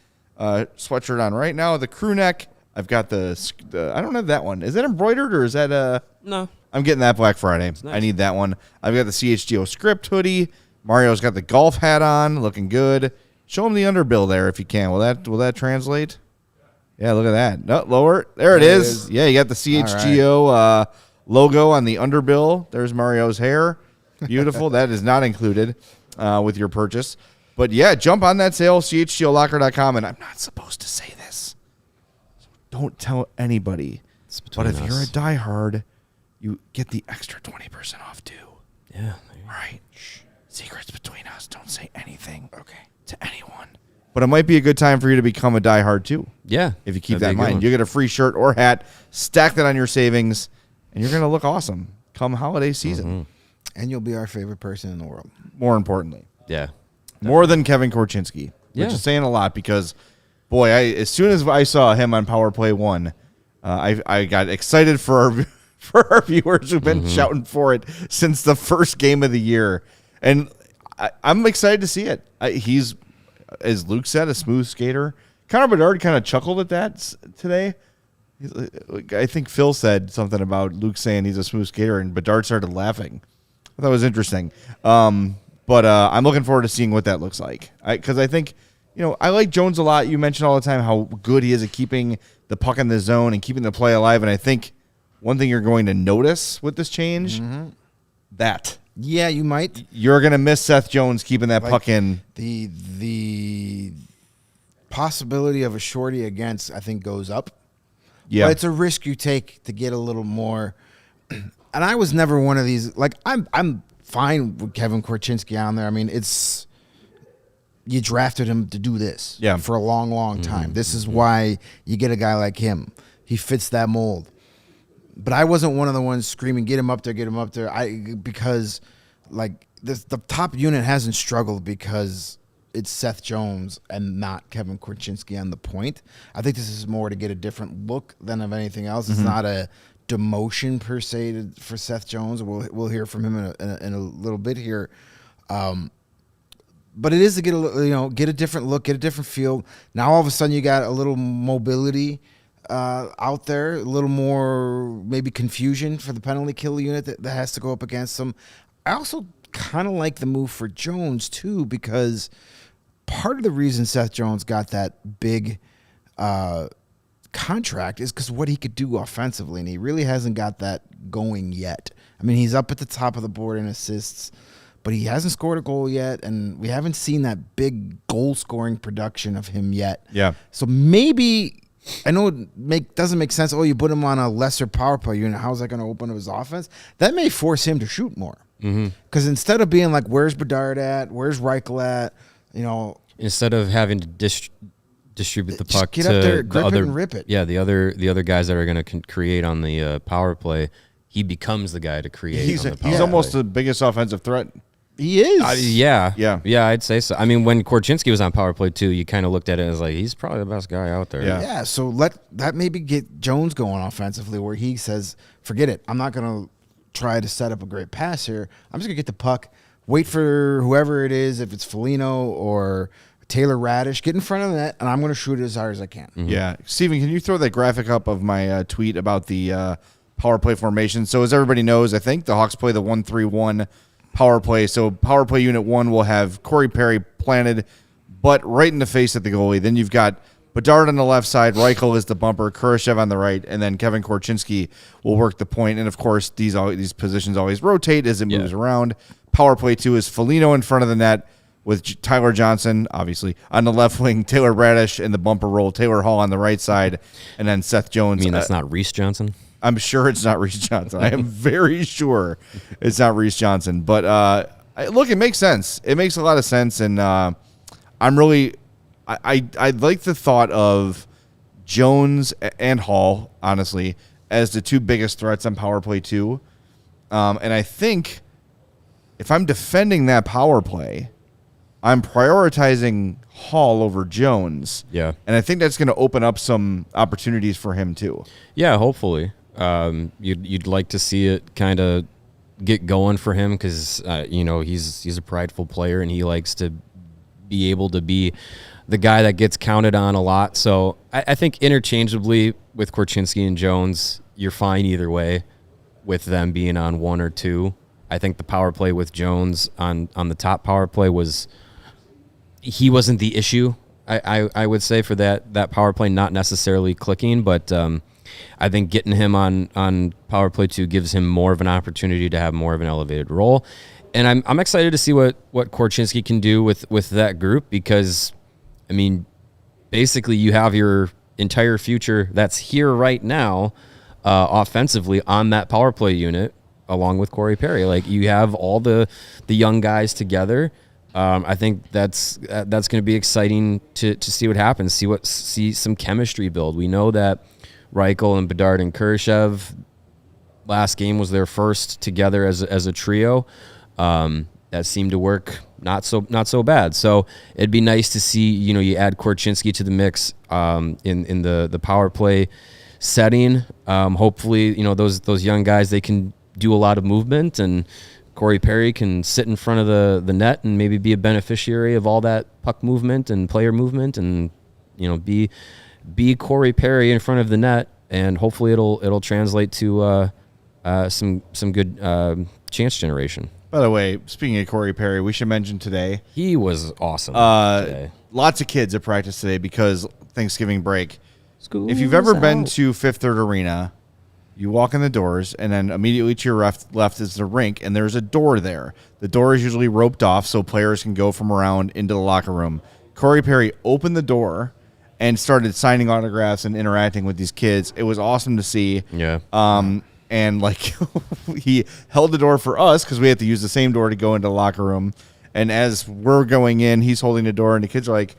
sweatshirt on right now. The crew neck. I've got the I don't have that one. Is that embroidered or is that No. I'm getting that Black Friday. Nice. I need that one. I've got the CHGO script hoodie. Mario's got the golf hat on, looking good. Show him the underbill there if you can. Will that translate? Yeah, look at that. No, lower. There it is. Yeah, you got the CHGO logo on the underbill. There's Mario's hair. Beautiful. That is not included with your purchase. But yeah, jump on that sale, chgolocker.com. And I'm not supposed to say this, so don't tell anybody. But if you're a diehard, you get the extra 20% off too. Yeah. All right. Shh. Secrets between us. Don't say anything. Okay. To anyone. But it might be a good time for you to become a diehard too. Yeah. If you keep That'd that in be a good mind. one. You get a free shirt or hat, stack that on your savings, and you're going to look awesome come holiday season. And you'll be our favorite person in the world. More importantly. Yeah. More than Kevin Korchinski. Yeah. Which is saying a lot because, boy, as soon as I saw him on Powerplay 1, I got excited for our viewers who've been shouting for it since the first game of the year. And I'm excited to see it. He's, as Luke said, a smooth skater. Connor Bedard kind of chuckled at that today. I think Phil said something about Luke saying he's a smooth skater, and Bedard started laughing. I thought it was interesting. But I'm looking forward to seeing what that looks like. Because I think, I like Jones a lot. You mentioned all the time how good he is at keeping the puck in the zone and keeping the play alive. And I think one thing you're going to notice with this change, that. Yeah, you might. You're going to miss Seth Jones keeping that puck in. The possibility of a shorty against, I think, goes up. Yeah. But it's a risk you take to get a little more. And I was never one of these. Like, I'm fine with Kevin Korchinski on there. I mean, you drafted him to do this for a long, long time. This is why you get a guy like him. He fits that mold. But I wasn't one of the ones screaming, get him up there, because like the top unit hasn't struggled because it's Seth Jones and not Kevin Korchinski on the point. I think this is more to get a different look than of anything else. It's not a demotion per se for Seth Jones. We'll hear from him in a little bit here. But it is to get a different look, get a different feel. Now all of a sudden you got a little mobility out there, a little more maybe confusion for the penalty kill unit that has to go up against them. I also kind of like the move for Jones too, because part of the reason Seth Jones got that big contract is because what he could do offensively, and he really hasn't got that going yet. I mean, he's up at the top of the board in assists, but he hasn't scored a goal yet, and we haven't seen that big goal-scoring production of him yet. Yeah. So maybe, I know it doesn't make sense, you put him on a lesser power play unit, how's that going to open up his offense? That may force him to shoot more. Because instead of being like, where's Bedard at? Where's Reichel at? Instead of having to distribute the puck get to up there, the grip other, it and rip it. Yeah, the other guys that are going to create on the power play, he becomes the guy to create. He's on the power he's almost play. the biggest offensive threat. He is. Yeah, Yeah. I'd say so. I mean, when Korchinski was on power play too, you kind of looked at it as like he's probably the best guy out there. Yeah. Yeah, so let that maybe get Jones going offensively, where he says, forget it, I'm not going to try to set up a great pass here. I'm just going to get the puck, wait for whoever it is, if it's Foligno or Taylor Radish, get in front of the net, and I'm going to shoot it as hard as I can. Yeah. Steven, can you throw that graphic up of my tweet about the power play formation? So as everybody knows, I think the Hawks play the 1-3-1 power play. So power play unit 1 will have Cory Perry planted, but right in the face of the goalie. Then you've got Bedard on the left side, Reichel is the bumper, Kurashev on the right, and then Kevin Korchinski will work the point. And, of course, these positions always rotate as it moves around. Power play 2 is Foligno in front of the net with Tyler Johnson, obviously, on the left wing, Taylor Radish in the bumper role, Taylor Hall on the right side, and then Seth Jones. I mean, that's not Reese Johnson? I'm sure it's not Reese Johnson. I am very sure it's not Reese Johnson. But, look, it makes sense. It makes a lot of sense, and I'm really – I like the thought of Jones and Hall, honestly, as the two biggest threats on power play 2. And I think if I'm defending that power play, I'm prioritizing Hall over Jones. Yeah. And I think that's going to open up some opportunities for him too. Yeah, hopefully. You'd like to see it kind of get going for him because he's a prideful player and he likes to be able to be the guy that gets counted on a lot. So I think interchangeably with Korchinski and Jones, you're fine either way with them being on 1 or 2. I think the power play with Jones on the top power play he wasn't the issue, I would say, for that power play, not necessarily clicking, but I think getting him on power play 2 gives him more of an opportunity to have more of an elevated role. And I'm excited to see what Korchinski can do with that group because, I mean, basically you have your entire future that's here right now offensively on that power play unit along with Cory Perry. Like, you have all the young guys together. I think that's going to be exciting to see what happens, see some chemistry build. We know that Reichel and Bedard and Kurashev last game was their first together as a trio. That seemed to work not so bad. So it'd be nice to see, you add Korchinski to the mix in the power play setting. Hopefully, those young guys, they can do a lot of movement, and Cory Perry can sit in front of the net and maybe be a beneficiary of all that puck movement and player movement, and be Cory Perry in front of the net, and hopefully it'll translate to some good chance generation. By the way, speaking of Cory Perry, we should mention today he was awesome. Today. Lots of kids at practice today because Thanksgiving break. If you've ever been to Fifth Third Arena, you walk in the doors, and then immediately to your left is the rink, and there's a door there. The door is usually roped off so players can go from around into the locker room. Cory Perry opened the door and started signing autographs and interacting with these kids. It was awesome to see. Yeah. And like he held the door for us because we had to use the same door to go into the locker room. And as we're going in, he's holding the door, and the kids are like,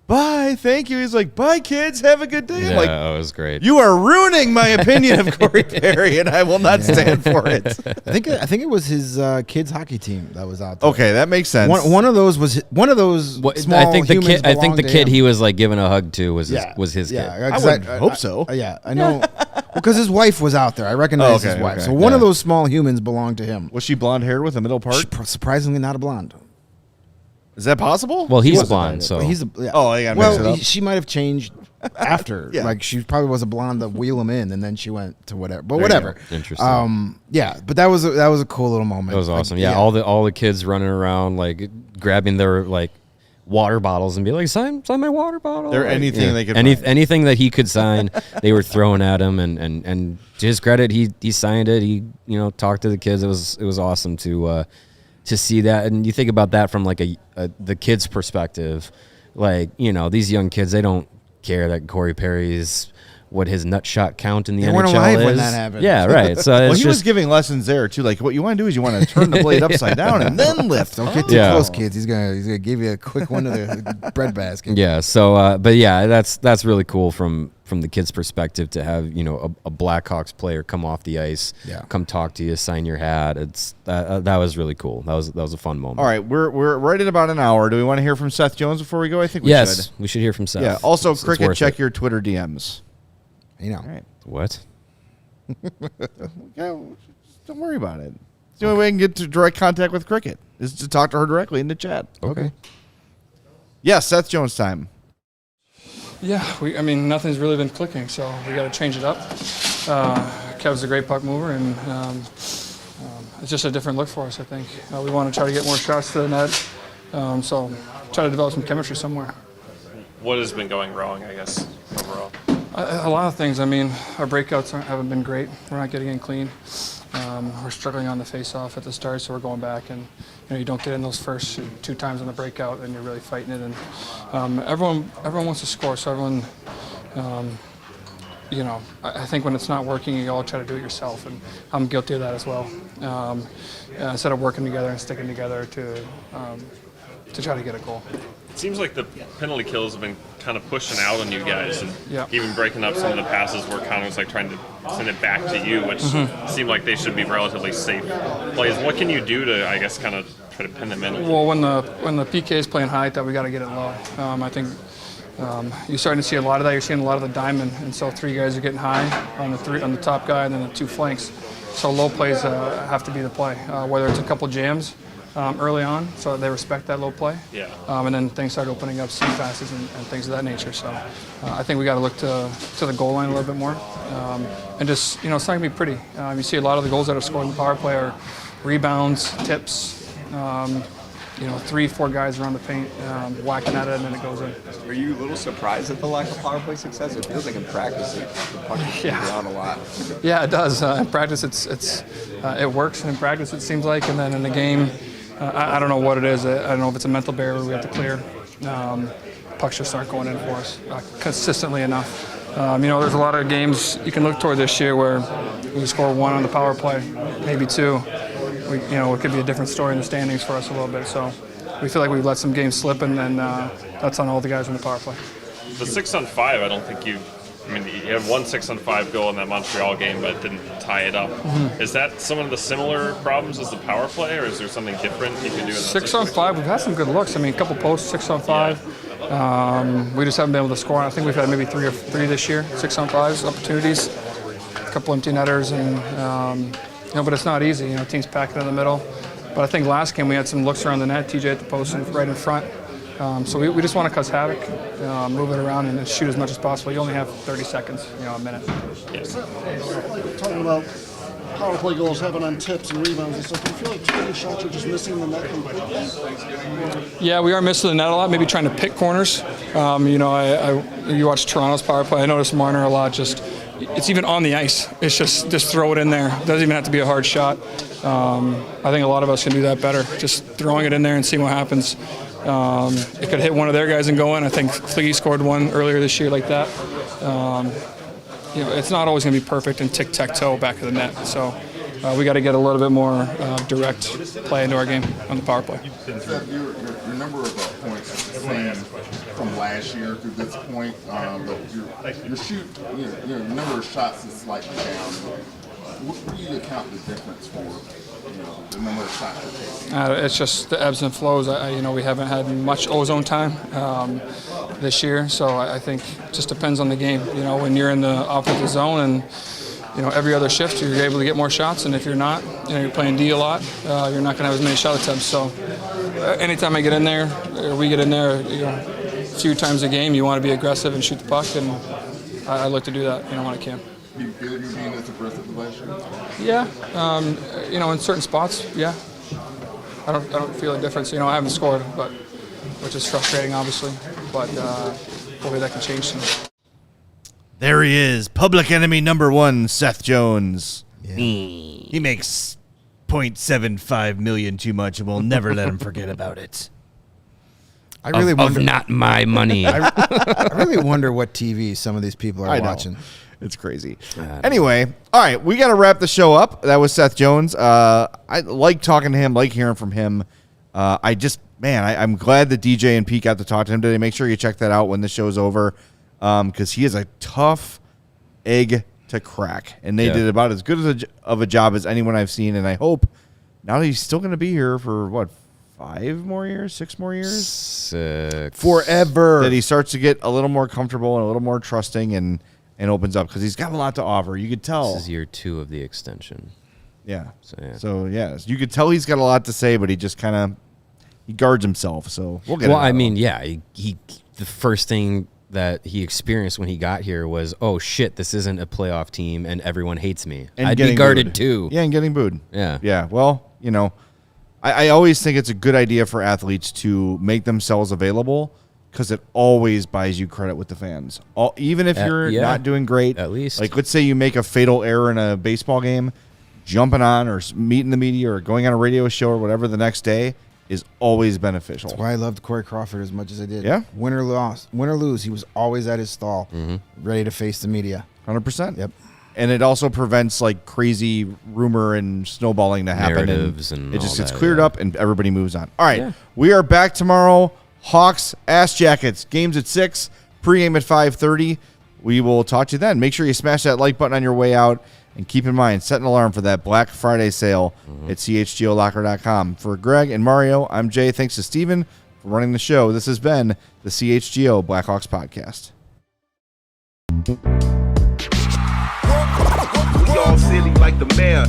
"Bye, thank you." He's like, "Bye, kids, have a good day." Yeah, I'm like, it was great. You are ruining my opinion of Cory Perry, and I will not stand for it. I think it was his kids hockey team that was out there. Okay, that makes sense. One of those was one of those. Small I think the humans kid. I think the belonged to kid him. he was like giving a hug to was his kid. I would hope so. Yeah, I know. Because his wife was out there. I recognize his wife. So one of those small humans belonged to him. Was she blonde haired with a middle part? Surprisingly, not a blonde. Is that possible? Well, he's blonde, so He's a, Oh, I gotta mix it up. she might have changed after. Yeah. Like, she probably was a blonde to wheel him in, and then she went to whatever. But There you whatever. go. Interesting. Yeah, but that was a cool little moment. That was awesome. Like, Yeah, all the kids running around like grabbing their like water bottles and be like, sign my water bottle. They're anything they could find. anything that he could sign, they were throwing at him. And to his credit, he signed it. He talked to the kids. It was awesome to see that. And you think about that from like the kids' perspective, like these young kids, they don't care that Cory Perry's what his nut shot count in the They NHL weren't alive is. when that happened. Yeah, right. So Well, it's he was just giving lessons there too. Like what you want to do is you want to turn the blade upside down and then lift. Don't get too Yeah. close, kids. He's gonna give you a quick one to the bread basket. yeah. So, but yeah, that's really cool from the kids' perspective to have a Blackhawks player come off the ice, come talk to you, sign your hat. That was really cool. That was a fun moment. All right, we're right at about an hour. Do we want to hear from Seth Jones before we go? I think we should. We should hear from Seth. Yeah. Also, It's Cricket, worth check it. your Twitter DMs. All right. What? Yeah, don't worry about it. It's the only way I can get to direct contact with Cricket is to talk to her directly in the chat. Okay. Yeah, Seth Jones time. Yeah, nothing's really been clicking, so we got to change it up. Kev's a great puck mover, and it's just a different look for us, I think. We want to try to get more shots to the net, so try to develop some chemistry somewhere. What has been going wrong, I guess, overall? A lot of things. Our breakouts haven't been great. We're not getting in clean. We're struggling on the face-off at the start, so we're going back, and you don't get in those first 2 times on the breakout, and you're really fighting it. And everyone wants to score, so everyone, I think when it's not working, you all try to do it yourself, and I'm guilty of that as well. Instead of working together and sticking together to try to get a goal. It seems like the penalty kills have been kind of pushing out on you guys, and Yeah. even breaking up some of the passes where Connor was like trying to send it back to you, which seemed like they should be relatively safe plays. What can you do to, I guess, kind of try to pin them in? Well, when the PK is playing high, that we got to get it low. I think you're starting to see a lot of that. You're seeing a lot of the diamond, and so 3 guys are getting high on the top guy, and then the 2 flanks. So low plays have to be the play, whether it's a couple jams early on, so they respect that low play. Yeah. And then things start opening up, seam passes and things of that nature. So I think we got to look to the goal line a little bit more, and just it's not gonna be pretty. You see a lot of the goals that are scored in the power play are rebounds, tips. 3-4 guys around the paint whacking at it, and then it goes in. Are you a little surprised at the lack of power play success? It feels like in practice the puck is around a lot. Yeah, it does. In practice, it works, and in practice it seems like, and then in the game, I don't know what it is. I don't know if it's a mental barrier we have to clear. Pucks just aren't going in for us consistently enough. There's a lot of games you can look toward this year where we score 1 on the power play, maybe 2. It could be a different story in the standings for us a little bit. So we feel like we've let some games slip, and then that's on all the guys in the power play. The 6-on-5, I don't think you had 1 6-on-5 goal in that Montreal game, but didn't tie it up. Is that some of the similar problems as the power play, or is there something different you can do in that 6-on-5, we've had some good looks. A couple posts, 6-on-5. We just haven't been able to score. I think we've had maybe 3 this year, 6-on-5s, opportunities, a couple empty netters, and but it's not easy. Teams packing in the middle. But I think last game we had some looks around the net, TJ at the post and right in front. So we just want to cause havoc, move it around, and shoot as much as possible. You only have 30 seconds, a minute. Yes. Talking about power play goals, having on tips and rebounds and stuff, do you feel like too many shots are just missing the net completely? Yeah, we are missing the net a lot, maybe trying to pick corners. You watch Toronto's power play. I notice Marner a lot. It's even on the ice. It's just throw it in there. It doesn't even have to be a hard shot. I think a lot of us can do that better. Just throwing it in there and seeing what happens. It could hit one of their guys and go in. I think Fleagy scored 1 earlier this year like that. It's not always going to be perfect and tic-tac-toe back of the net. So we got to get a little bit more direct play into our game on the power play. Your number of points is the same from last year to this point, but your shoot, your number of shots is slightly down. What do you account the difference for? The number of shots you're taking? It's just the ebbs and flows. We haven't had much ozone time this year, so I think it just depends on the game. When you're in the offensive zone and every other shift you're able to get more shots, and if you're not, you're playing D a lot, you're not going to have as many shot attempts. So anytime I get in there, or we get in there, a few times a game, you want to be aggressive and shoot the puck, and I look to do that when I can. Do you feel you're being as aggressive as last year? Yeah, in certain spots, yeah. I don't feel a difference. I haven't scored, but which is frustrating, obviously. But hopefully that can change soon. There he is, public enemy number one, Seth Jones. Yeah. He makes $0.75 million too much, and we'll never let him forget about it. I really wonder. Not my money. I really wonder what TV some of these people are I know. watching. It's crazy. Anyway, all right, we got to wrap the show up. That was Seth Jones. I like talking to him, like hearing from him. I'm glad that DJ and Pete got to talk to him today. Make sure you check that out when the show's over, because he is a tough egg to crack, and they did about as good of a job as anyone I've seen. And I hope now that he's still going to be here for what, 5 more years, 6 more years, 6 forever, that he starts to get a little more comfortable and a little more trusting and opens up, because he's got a lot to offer. You could tell. This is year 2 of the extension. Yeah. So you could tell he's got a lot to say, but he just kind of he guards himself. So we'll get. Well, I mean, he the first thing that he experienced when he got here was, oh shit, this isn't a playoff team, and everyone hates me. And I'd be guarded booed. too. Yeah, and getting booed. Yeah. Yeah. Well, I always think it's a good idea for athletes to make themselves available, because it always buys you credit with the fans. Even if you're not doing great, at least. Like, let's say you make a fatal error in a baseball game, jumping on or meeting the media or going on a radio show or whatever the next day is always beneficial. That's why I loved Corey Crawford as much as I did. Yeah. Win or lose, he was always at his stall, ready to face the media. 100%. Yep. And it also prevents like crazy rumor and snowballing to happen. Narratives and it just all gets that, cleared yeah. up and everybody moves on. All right. Yeah. We are back tomorrow. Hawks, Ass Jackets. Games at 6. Pregame at 5:30. We will talk to you then. Make sure you smash that like button on your way out. And keep in mind, set an alarm for that Black Friday sale at CHGOLocker.com. For Greg and Mario, I'm Jay. Thanks to Steven for running the show. This has been the CHGO Blackhawks podcast. We all silly like the mayor.